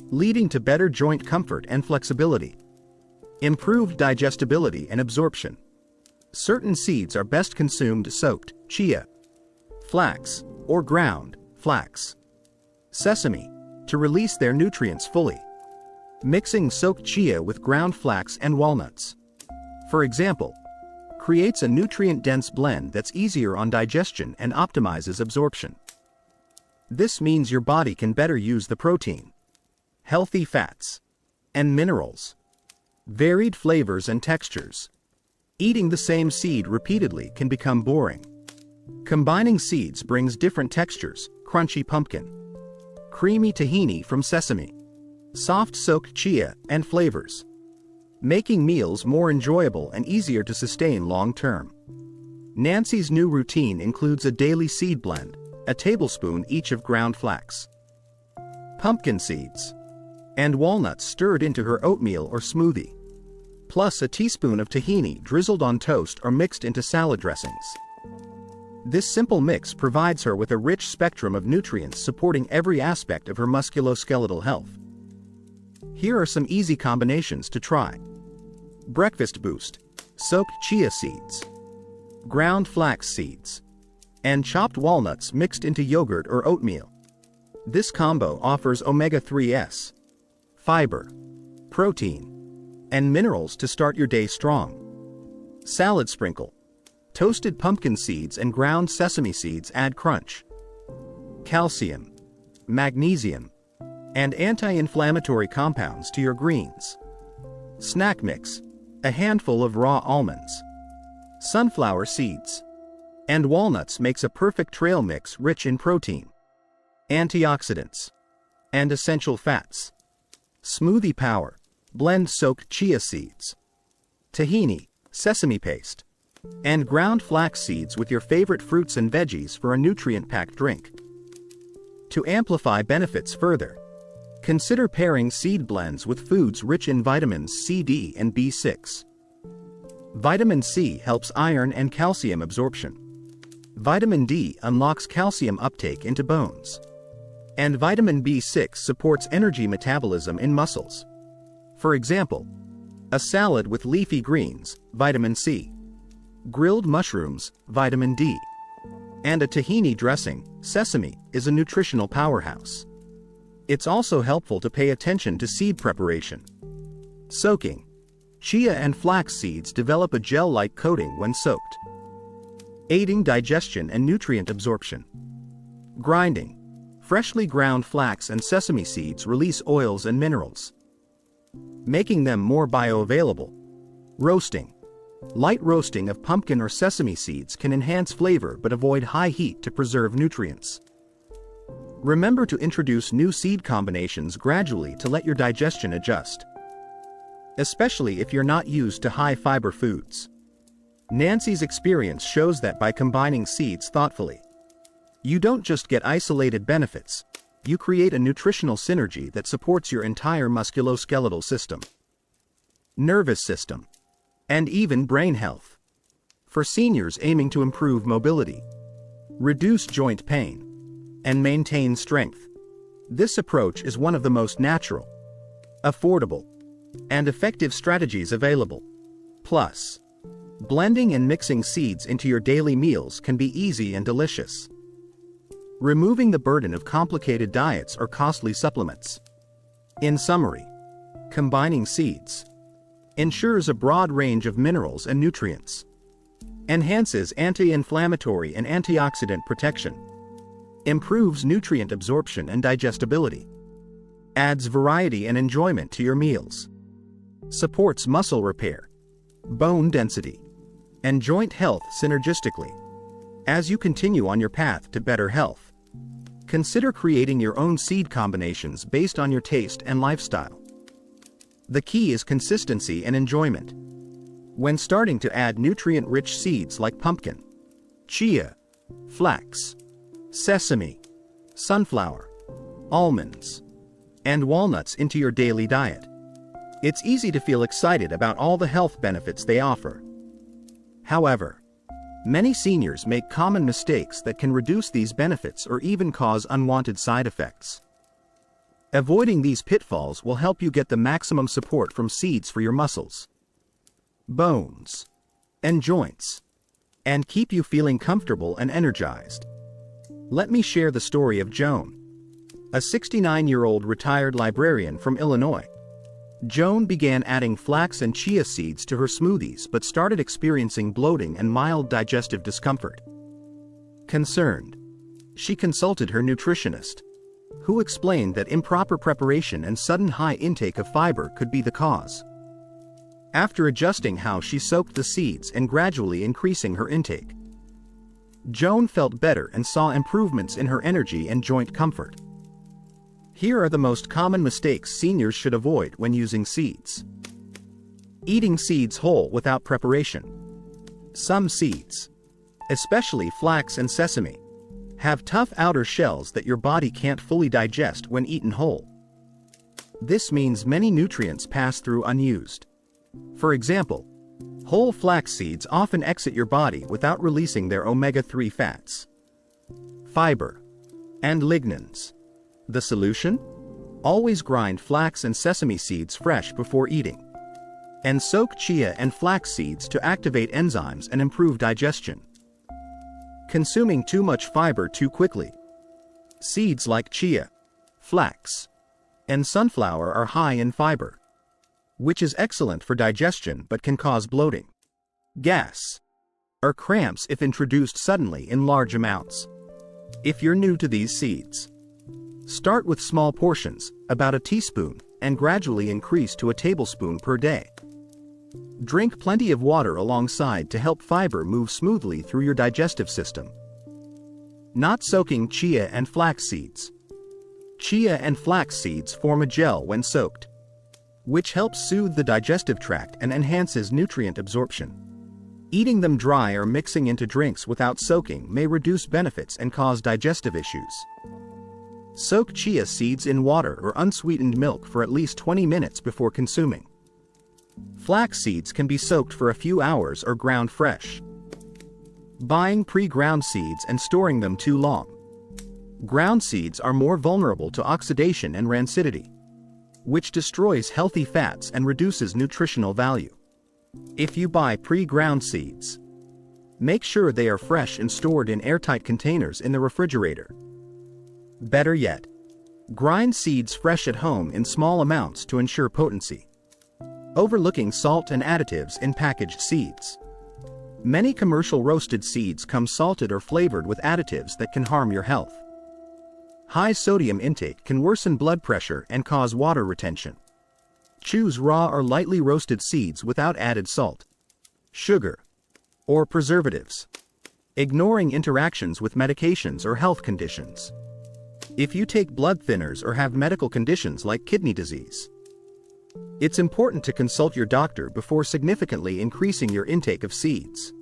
leading to better joint comfort and flexibility, improved digestibility and absorption. Certain seeds are best consumed soaked, chia, flax, or ground, flax, sesame, to release their nutrients fully. Mixing soaked chia with ground flax and walnuts. For example, creates a nutrient-dense blend that's easier on digestion and optimizes absorption. This means your body can better use the protein, healthy fats, and minerals. Varied flavors and textures. Eating the same seed repeatedly can become boring. Combining seeds brings different textures: crunchy pumpkin, creamy tahini from sesame, soft soaked chia, and flavors, making meals more enjoyable and easier to sustain long-term. Nancy's new routine includes a daily seed blend, a tablespoon each of ground flax, pumpkin seeds, and walnuts stirred into her oatmeal or smoothie, plus a teaspoon of tahini drizzled on toast or mixed into salad dressings. This simple mix provides her with a rich spectrum of nutrients supporting every aspect of her musculoskeletal health. Here are some easy combinations to try. Breakfast boost: soaked chia seeds, ground flax seeds, and chopped walnuts mixed into yogurt or oatmeal. This combo offers omega-3s, fiber, protein, and minerals to start your day strong. Salad sprinkle: toasted pumpkin seeds and ground sesame seeds add crunch, calcium, magnesium, and anti-inflammatory compounds to your greens. Snack mix: a handful of raw almonds, sunflower seeds, and walnuts makes a perfect trail mix rich in protein, antioxidants, and essential fats. Smoothie power: blend soaked chia seeds, tahini, sesame paste, and ground flax seeds with your favorite fruits and veggies for a nutrient-packed drink. To amplify benefits further, consider pairing seed blends with foods rich in vitamins C, D, and B6. Vitamin C helps iron and calcium absorption. Vitamin D unlocks calcium uptake into bones. And vitamin B6 supports energy metabolism in muscles. For example, a salad with leafy greens, vitamin C, grilled mushrooms, vitamin D, and a tahini dressing, sesame, is a nutritional powerhouse. It's also helpful to pay attention to seed preparation. Soaking: chia and flax seeds develop a gel-like coating when soaked, aiding digestion and nutrient absorption. Grinding: freshly ground flax and sesame seeds release oils and minerals, making them more bioavailable. Roasting: light roasting of pumpkin or sesame seeds can enhance flavor but avoid high heat to preserve nutrients. Remember to introduce new seed combinations gradually to let your digestion adjust, especially if you're not used to high-fiber foods. Nancy's experience shows that by combining seeds thoughtfully, you don't just get isolated benefits, you create a nutritional synergy that supports your entire musculoskeletal system, nervous system, and even brain health. For seniors aiming to improve mobility, reduce joint pain, and maintain strength, this approach is one of the most natural, affordable, and effective strategies available. Plus, blending and mixing seeds into your daily meals can be easy and delicious, removing the burden of complicated diets or costly supplements. In summary, combining seeds ensures a broad range of minerals and nutrients, enhances anti-inflammatory and antioxidant protection, improves nutrient absorption and digestibility, adds variety and enjoyment to your meals, supports muscle repair, bone density, and joint health synergistically. As you continue on your path to better health, consider creating your own seed combinations based on your taste and lifestyle. The key is consistency and enjoyment. When starting to add nutrient-rich seeds like pumpkin, chia, flax, sesame, sunflower, almonds, and walnuts into your daily diet, it's easy to feel excited about all the health benefits they offer. However, many seniors make common mistakes that can reduce these benefits or even cause unwanted side effects. Avoiding these pitfalls will help you get the maximum support from seeds for your muscles, bones, and joints, and keep you feeling comfortable and energized. Let me share the story of Joan, a 69-year-old retired librarian from Illinois. Joan began adding flax and chia seeds to her smoothies but started experiencing bloating and mild digestive discomfort. Concerned, she consulted her nutritionist, who explained that improper preparation and sudden high intake of fiber could be the cause. After adjusting how she soaked the seeds and gradually increasing her intake, Joan felt better and saw improvements in her energy and joint comfort. Here are the most common mistakes seniors should avoid when using seeds. Eating seeds whole without preparation. Some seeds, especially flax and sesame, have tough outer shells that your body can't fully digest when eaten whole. This means many nutrients pass through unused. For example, whole flax seeds often exit your body without releasing their omega-3 fats, fiber, and lignans. The solution? Always grind flax and sesame seeds fresh before eating, and soak chia and flax seeds to activate enzymes and improve digestion. Consuming too much fiber too quickly. Seeds like chia, flax, and sunflower are high in fiber, which is excellent for digestion but can cause bloating, gas, or cramps if introduced suddenly in large amounts. If you're new to these seeds, start with small portions, about a teaspoon, and gradually increase to a tablespoon per day. Drink plenty of water alongside to help fiber move smoothly through your digestive system. Not soaking chia and flax seeds. Chia and flax seeds form a gel when soaked, which helps soothe the digestive tract and enhances nutrient absorption. Eating them dry or mixing into drinks without soaking may reduce benefits and cause digestive issues. Soak chia seeds in water or unsweetened milk for at least 20 minutes before consuming. Flax seeds can be soaked for a few hours or ground fresh. Buying pre-ground seeds and storing them too long. Ground seeds are more vulnerable to oxidation and rancidity, which destroys healthy fats and reduces nutritional value. If you buy pre-ground seeds, make sure they are fresh and stored in airtight containers in the refrigerator. Better yet, grind seeds fresh at home in small amounts to ensure potency. Overlooking salt and additives in packaged seeds. Many commercial roasted seeds come salted or flavored with additives that can harm your health. High sodium intake can worsen blood pressure and cause water retention. Choose raw or lightly roasted seeds without added salt, sugar, or preservatives, ignoring interactions with medications or health conditions. If you take blood thinners or have medical conditions like kidney disease, it's important to consult your doctor before significantly increasing your intake of seeds,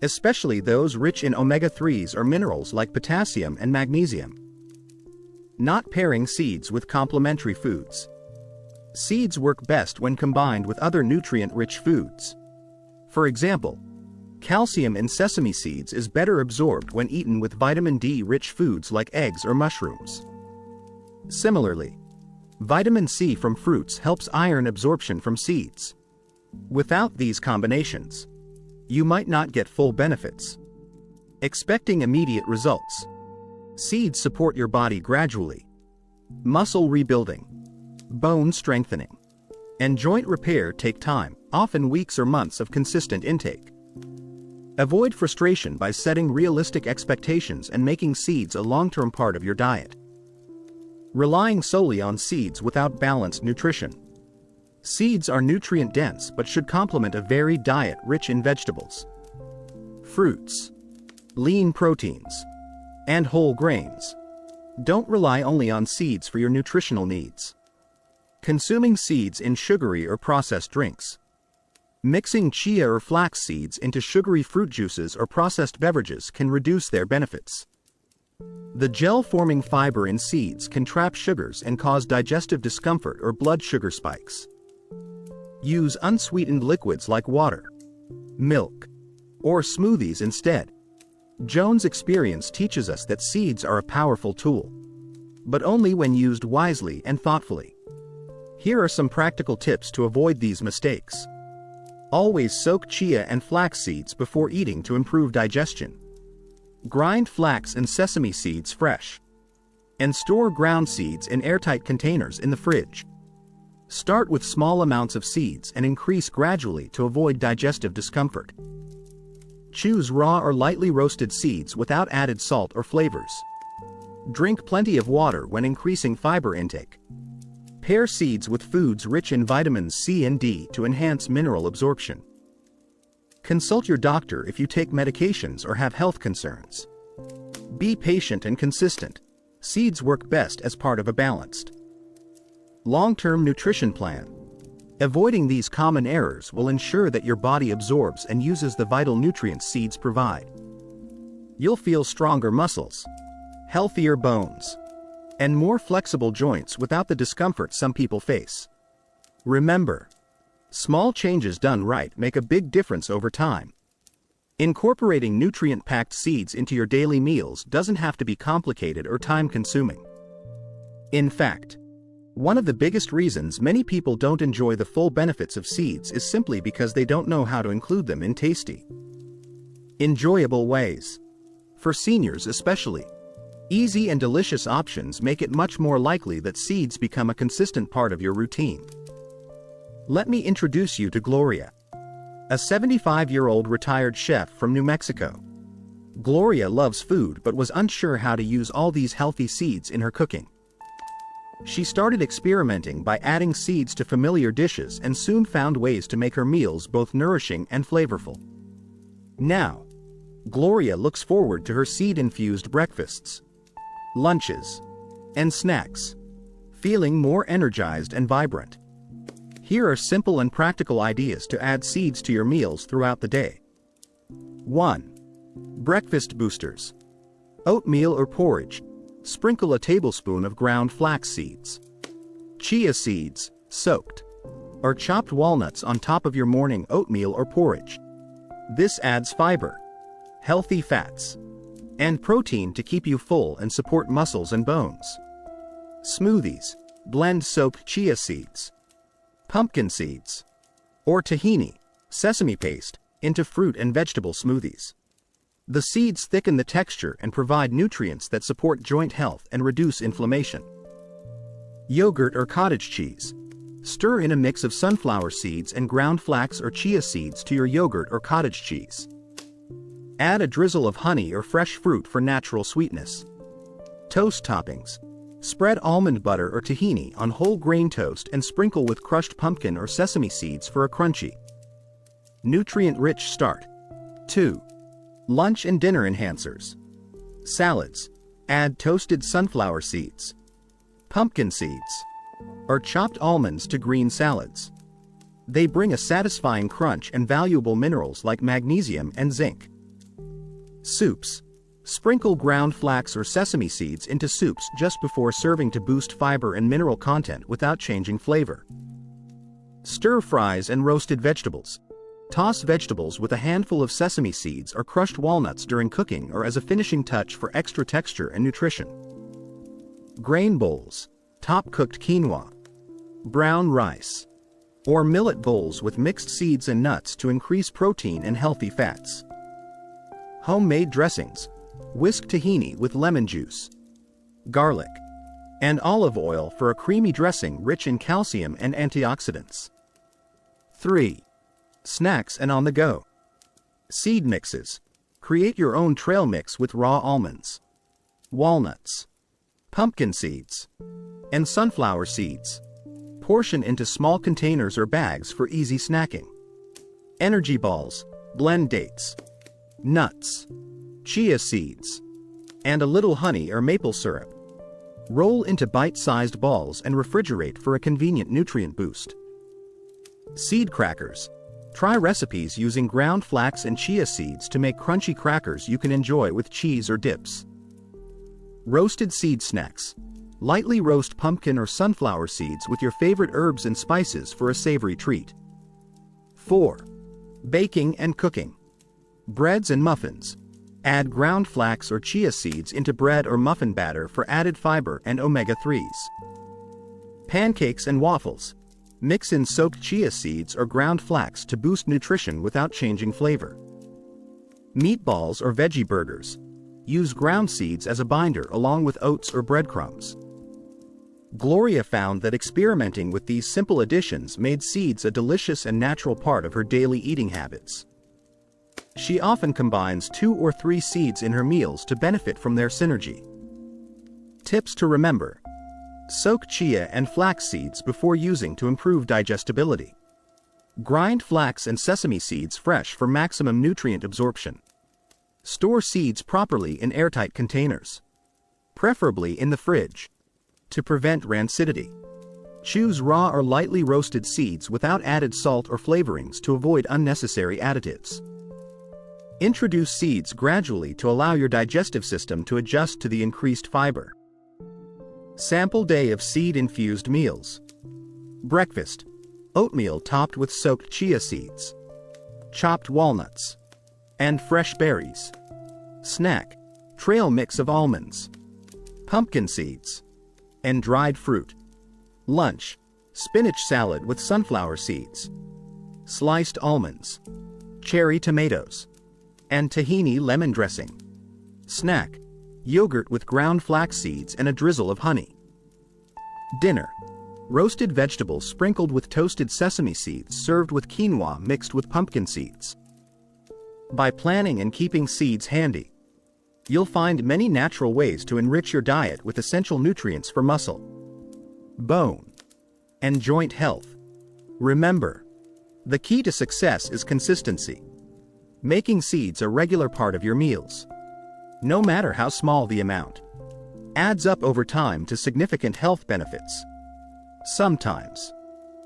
especially those rich in omega-3s or minerals like potassium and magnesium. Not pairing seeds with complementary foods. Seeds work best when combined with other nutrient-rich foods. For example, calcium in sesame seeds is better absorbed when eaten with vitamin D-rich foods like eggs or mushrooms. Similarly, vitamin C from fruits helps iron absorption from seeds. Without these combinations, you might not get full benefits. Expecting immediate results. Seeds support your body gradually. Muscle rebuilding, bone strengthening, and joint repair take time, often weeks or months of consistent intake. Avoid frustration by setting realistic expectations and making seeds a long-term part of your diet. Relying solely on seeds without balanced nutrition. Seeds are nutrient-dense but should complement a varied diet rich in vegetables, fruits, lean proteins, and whole grains. Don't rely only on seeds for your nutritional needs. Consuming seeds in sugary or processed drinks. Mixing chia or flax seeds into sugary fruit juices or processed beverages can reduce their benefits. The gel-forming fiber in seeds can trap sugars and cause digestive discomfort or blood sugar spikes. Use unsweetened liquids like water, milk, or smoothies instead. Joan's experience teaches us that seeds are a powerful tool, but only when used wisely and thoughtfully. Here are some practical tips to avoid these mistakes. Always soak chia and flax seeds before eating to improve digestion. Grind flax and sesame seeds fresh, and store ground seeds in airtight containers in the fridge. Start with small amounts of seeds and increase gradually to avoid digestive discomfort. Choose raw or lightly roasted seeds without added salt or flavors. Drink plenty of water when increasing fiber intake. Pair seeds with foods rich in vitamins C and D to enhance mineral absorption. Consult your doctor if you take medications or have health concerns. Be patient and consistent. Seeds work best as part of a balanced, long-term nutrition plan. Avoiding these common errors will ensure that your body absorbs and uses the vital nutrients seeds provide. You'll feel stronger muscles, healthier bones, and more flexible joints without the discomfort some people face. Remember, small changes done right make a big difference over time. Incorporating nutrient-packed seeds into your daily meals doesn't have to be complicated or time-consuming. In fact, one of the biggest reasons many people don't enjoy the full benefits of seeds is simply because they don't know how to include them in tasty, enjoyable ways. For seniors especially, easy and delicious options make it much more likely that seeds become a consistent part of your routine. Let me introduce you to Gloria, a 75-year-old retired chef from New Mexico. Gloria loves food but was unsure how to use all these healthy seeds in her cooking. She started experimenting by adding seeds to familiar dishes and soon found ways to make her meals both nourishing and flavorful. Now, Gloria looks forward to her seed-infused breakfasts, lunches, and snacks, feeling more energized and vibrant. Here are simple and practical ideas to add seeds to your meals throughout the day. 1. Breakfast boosters. Oatmeal or porridge. Sprinkle a tablespoon of ground flax seeds, chia seeds, soaked, or chopped walnuts on top of your morning oatmeal or porridge. This adds fiber, healthy fats, and protein to keep you full and support muscles and bones. Smoothies. Blend soaked chia seeds, pumpkin seeds, or tahini, sesame paste, into fruit and vegetable smoothies. The seeds thicken the texture and provide nutrients that support joint health and reduce inflammation. Yogurt or cottage cheese. Stir in a mix of sunflower seeds and ground flax or chia seeds to your yogurt or cottage cheese. Add a drizzle of honey or fresh fruit for natural sweetness. Toast toppings. Spread almond butter or tahini on whole grain toast and sprinkle with crushed pumpkin or sesame seeds for a crunchy, nutrient-rich start. 2. Lunch and dinner enhancers. Salads. Add toasted sunflower seeds, pumpkin seeds, or chopped almonds to green salads. They bring a satisfying crunch and valuable minerals like magnesium and zinc. Soups. Sprinkle ground flax or sesame seeds into soups just before serving to boost fiber and mineral content without changing flavor. Stir fries and roasted vegetables. Toss vegetables with a handful of sesame seeds or crushed walnuts during cooking or as a finishing touch for extra texture and nutrition. Grain bowls. Top-cooked quinoa, brown rice, or millet bowls with mixed seeds and nuts to increase protein and healthy fats. Homemade dressings. Whisk tahini with lemon juice, garlic, and olive oil for a creamy dressing rich in calcium and antioxidants. 3. Snacks and on the go. Seed mixes. Create your own trail mix with raw almonds, walnuts, pumpkin seeds, and sunflower seeds. Portion into small containers or bags for easy snacking. Energy balls. Blend dates, nuts, chia seeds, and a little honey or maple syrup. Roll into bite-sized balls and refrigerate for a convenient nutrient boost. Seed crackers. Try recipes using ground flax and chia seeds to make crunchy crackers you can enjoy with cheese or dips. Roasted seed snacks. Lightly roast pumpkin or sunflower seeds with your favorite herbs and spices for a savory treat. 4. Baking and cooking. Breads and muffins. Add ground flax or chia seeds into bread or muffin batter for added fiber and omega-3s. Pancakes and waffles. Mix in soaked chia seeds or ground flax to boost nutrition without changing flavor. Meatballs or veggie burgers. Use ground seeds as a binder along with oats or breadcrumbs. Gloria found that experimenting with these simple additions made seeds a delicious and natural part of her daily eating habits. She often combines 2 or 3 seeds in her meals to benefit from their synergy. Tips to remember: soak chia and flax seeds before using to improve digestibility. Grind flax and sesame seeds fresh for maximum nutrient absorption. Store seeds properly in airtight containers, preferably in the fridge, to prevent rancidity. Choose raw or lightly roasted seeds without added salt or flavorings to avoid unnecessary additives. Introduce seeds gradually to allow your digestive system to adjust to the increased fiber. Sample day of seed-infused meals. Breakfast: oatmeal topped with soaked chia seeds, chopped walnuts, and fresh berries. Snack: trail mix of almonds, pumpkin seeds, and dried fruit. Lunch: spinach salad with sunflower seeds, sliced almonds, cherry tomatoes, and tahini lemon dressing. Snack: yogurt with ground flax seeds and a drizzle of honey. Dinner: roasted vegetables sprinkled with toasted sesame seeds served with quinoa mixed with pumpkin seeds. By planning and keeping seeds handy, you'll find many natural ways to enrich your diet with essential nutrients for muscle, bone, and joint health. Remember, the key to success is consistency. Making seeds a regular part of your meals, no matter how small the amount, adds up over time to significant health benefits. Sometimes,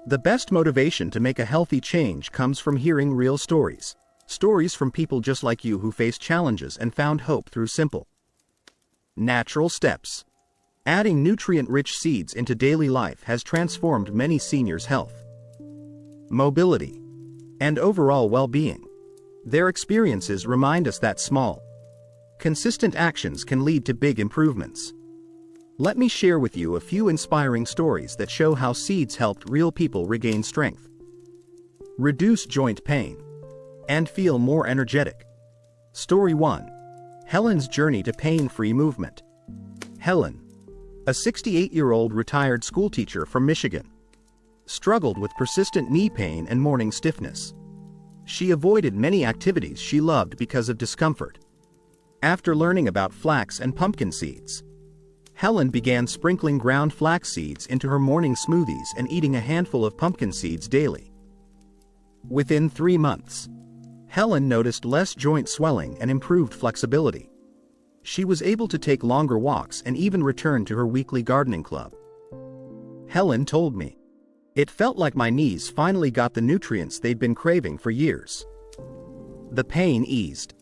the best motivation to make a healthy change comes from hearing real stories. Stories from people just like you who faced challenges and found hope through simple, natural steps. Adding nutrient-rich seeds into daily life has transformed many seniors' health, mobility, and overall well-being. Their experiences remind us that small, consistent actions can lead to big improvements. Let me share with you a few inspiring stories that show how seeds helped real people regain strength, reduce joint pain, and feel more energetic. Story 1. Helen's journey to pain-free movement. Helen, a 68-year-old retired schoolteacher from Michigan, struggled with persistent knee pain and morning stiffness. She avoided many activities she loved because of discomfort. After learning about flax and pumpkin seeds, Helen began sprinkling ground flax seeds into her morning smoothies and eating a handful of pumpkin seeds daily. Within 3 months, Helen noticed less joint swelling and improved flexibility. She was able to take longer walks and even return to her weekly gardening club. Helen told me, "It felt like my knees finally got the nutrients they'd been craving for years. The pain eased,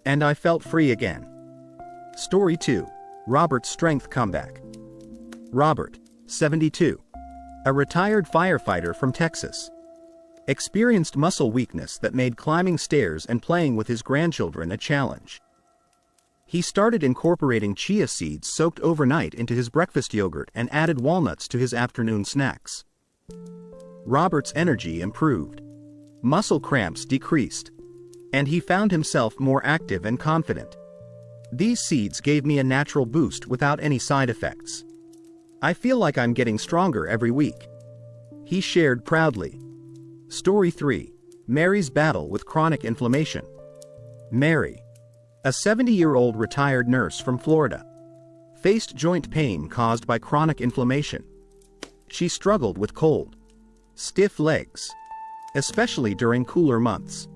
and I felt free again." Story 2. Robert's strength comeback. Robert, 72, a retired firefighter from Texas, experienced muscle weakness that made climbing stairs and playing with his grandchildren a challenge. He started incorporating chia seeds soaked overnight into his breakfast yogurt and added walnuts to his afternoon snacks. Robert's energy improved, muscle cramps decreased, and he found himself more active and confident. "These seeds gave me a natural boost without any side effects. I feel like I'm getting stronger every week," he shared proudly. Story 3. Mary's battle with chronic inflammation. Mary, a 70-year-old retired nurse from Florida, faced joint pain caused by chronic inflammation. She struggled with cold, stiff legs, especially during cooler months.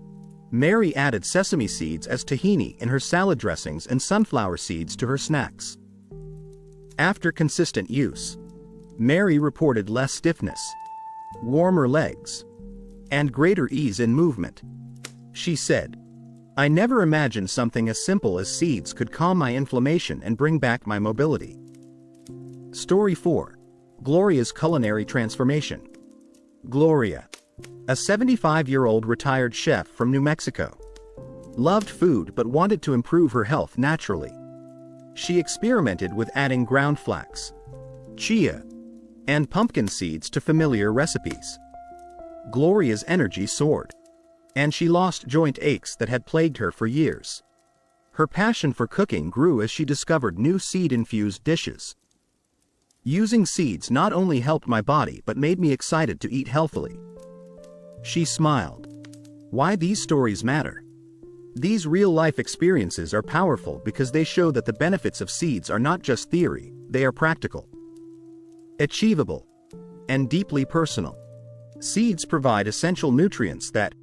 Mary added sesame seeds as tahini in her salad dressings and sunflower seeds to her snacks. After consistent use, Mary reported less stiffness, warmer legs, and greater ease in movement. She said, "I never imagined something as simple as seeds could calm my inflammation and bring back my mobility." Story 4. Gloria's culinary transformation. Gloria, a 75-year-old retired chef from New Mexico, loved food but wanted to improve her health naturally. She experimented with adding ground flax, chia, and pumpkin seeds to familiar recipes. Gloria's energy soared, and she lost joint aches that had plagued her for years. Her passion for cooking grew as she discovered new seed-infused dishes. Using seeds not only helped my body but made me excited to eat healthily." She smiled. Why these stories matter? These real-life experiences are powerful because they show that the benefits of seeds are not just theory, they are practical, achievable, and deeply personal. Seeds provide essential nutrients that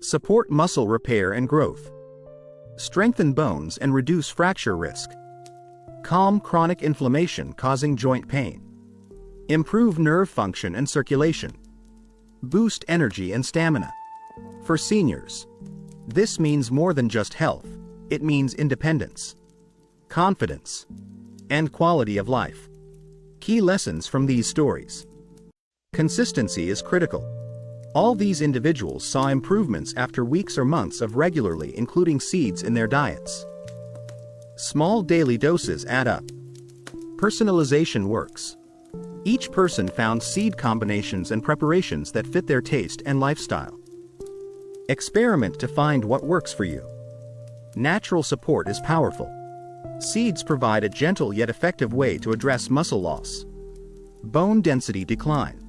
support muscle repair and growth, strengthen bones and reduce fracture risk, calm chronic inflammation causing joint pain, improve nerve function and circulation, boost energy and stamina. For seniors, this means more than just health, it means independence, confidence, and quality of life. Key lessons from these stories. Consistency is critical. All these individuals saw improvements after weeks or months of regularly including seeds in their diets. Small daily doses add up. Personalization works. Each person found seed combinations and preparations that fit their taste and lifestyle. Experiment to find what works for you. Natural support is powerful. Seeds provide a gentle yet effective way to address muscle loss, bone density decline,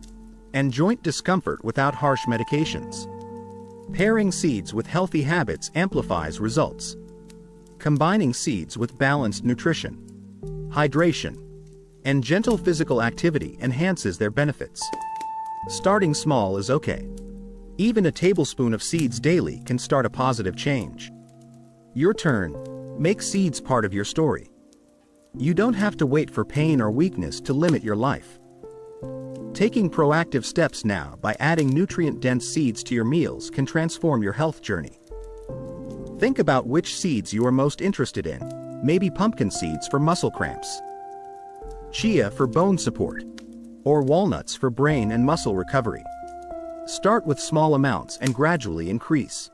and joint discomfort without harsh medications. Pairing seeds with healthy habits amplifies results. Combining seeds with balanced nutrition, hydration, and gentle physical activity enhances their benefits. Starting small is okay. Even a tablespoon of seeds daily can start a positive change. Your turn. Make seeds part of your story. You don't have to wait for pain or weakness to limit your life. Taking proactive steps now by adding nutrient-dense seeds to your meals can transform your health journey. Think about which seeds you are most interested in. Maybe pumpkin seeds for muscle cramps, chia for bone support, or walnuts for brain and muscle recovery. Start with small amounts and gradually increase.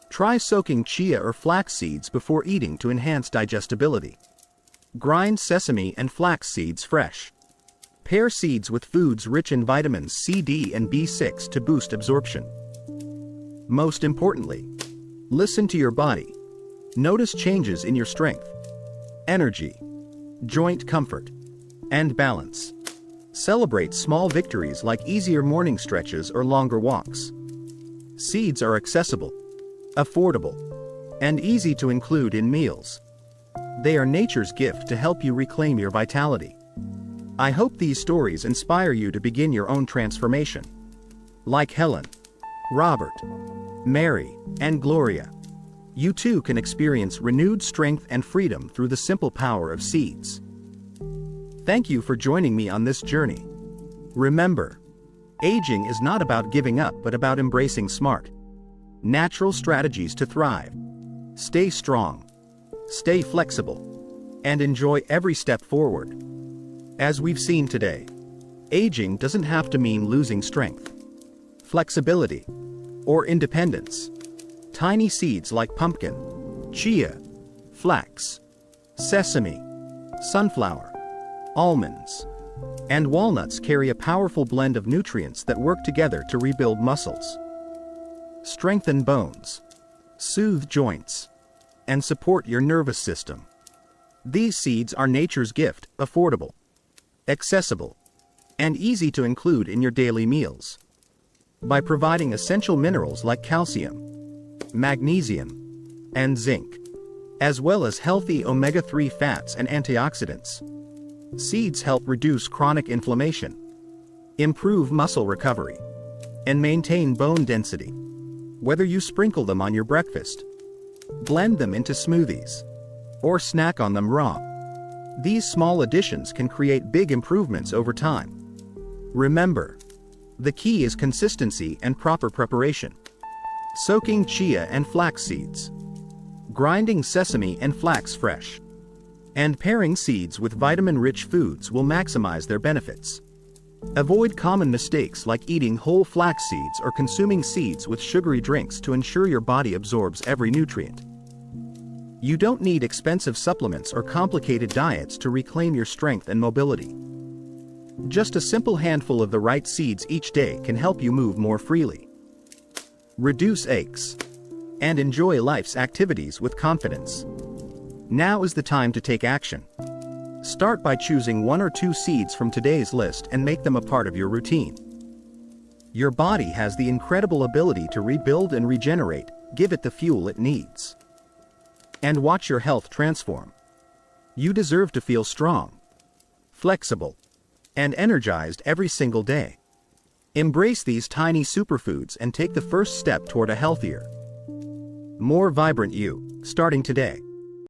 Try soaking chia or flax seeds before eating to enhance digestibility. Grind sesame and flax seeds fresh. Pair seeds with foods rich in vitamins C, D, and B6 to boost absorption. Most importantly, listen to your body. Notice changes in your strength, energy, joint comfort, and balance. Celebrate small victories like easier morning stretches or longer walks. Seeds are accessible, affordable, and easy to include in meals. They are nature's gift to help you reclaim your vitality. I hope these stories inspire you to begin your own transformation. Like Helen, Robert, Mary, and Gloria, you too can experience renewed strength and freedom through the simple power of seeds. Thank you for joining me on this journey. Remember, aging is not about giving up but about embracing smart, natural strategies to thrive. Stay strong, stay flexible, and enjoy every step forward. As we've seen today, aging doesn't have to mean losing strength, flexibility, or independence. Tiny seeds like pumpkin, chia, flax, sesame, sunflower, almonds, and walnuts carry a powerful blend of nutrients that work together to rebuild muscles, strengthen bones, soothe joints, and support your nervous system. These seeds are nature's gift, affordable, accessible, and easy to include in your daily meals. By providing essential minerals like calcium, magnesium, and zinc, as well as healthy omega-3 fats and antioxidants, seeds help reduce chronic inflammation, improve muscle recovery, and maintain bone density. Whether you sprinkle them on your breakfast, blend them into smoothies, or snack on them raw, these small additions can create big improvements over time. Remember, the key is consistency and proper preparation. Soaking chia and flax seeds, grinding sesame and flax fresh, and pairing seeds with vitamin-rich foods will maximize their benefits. Avoid common mistakes like eating whole flax seeds or consuming seeds with sugary drinks to ensure your body absorbs every nutrient. You don't need expensive supplements or complicated diets to reclaim your strength and mobility. Just a simple handful of the right seeds each day can help you move more freely, reduce aches, and enjoy life's activities with confidence. Now is the time to take action. Start by choosing 1 or 2 seeds from today's list and make them a part of your routine. Your body has the incredible ability to rebuild and regenerate. Give it the fuel it needs. And watch your health transform. You deserve to feel strong, flexible, and energized every single day. Embrace these tiny superfoods and take the first step toward a healthier, more vibrant you, starting today.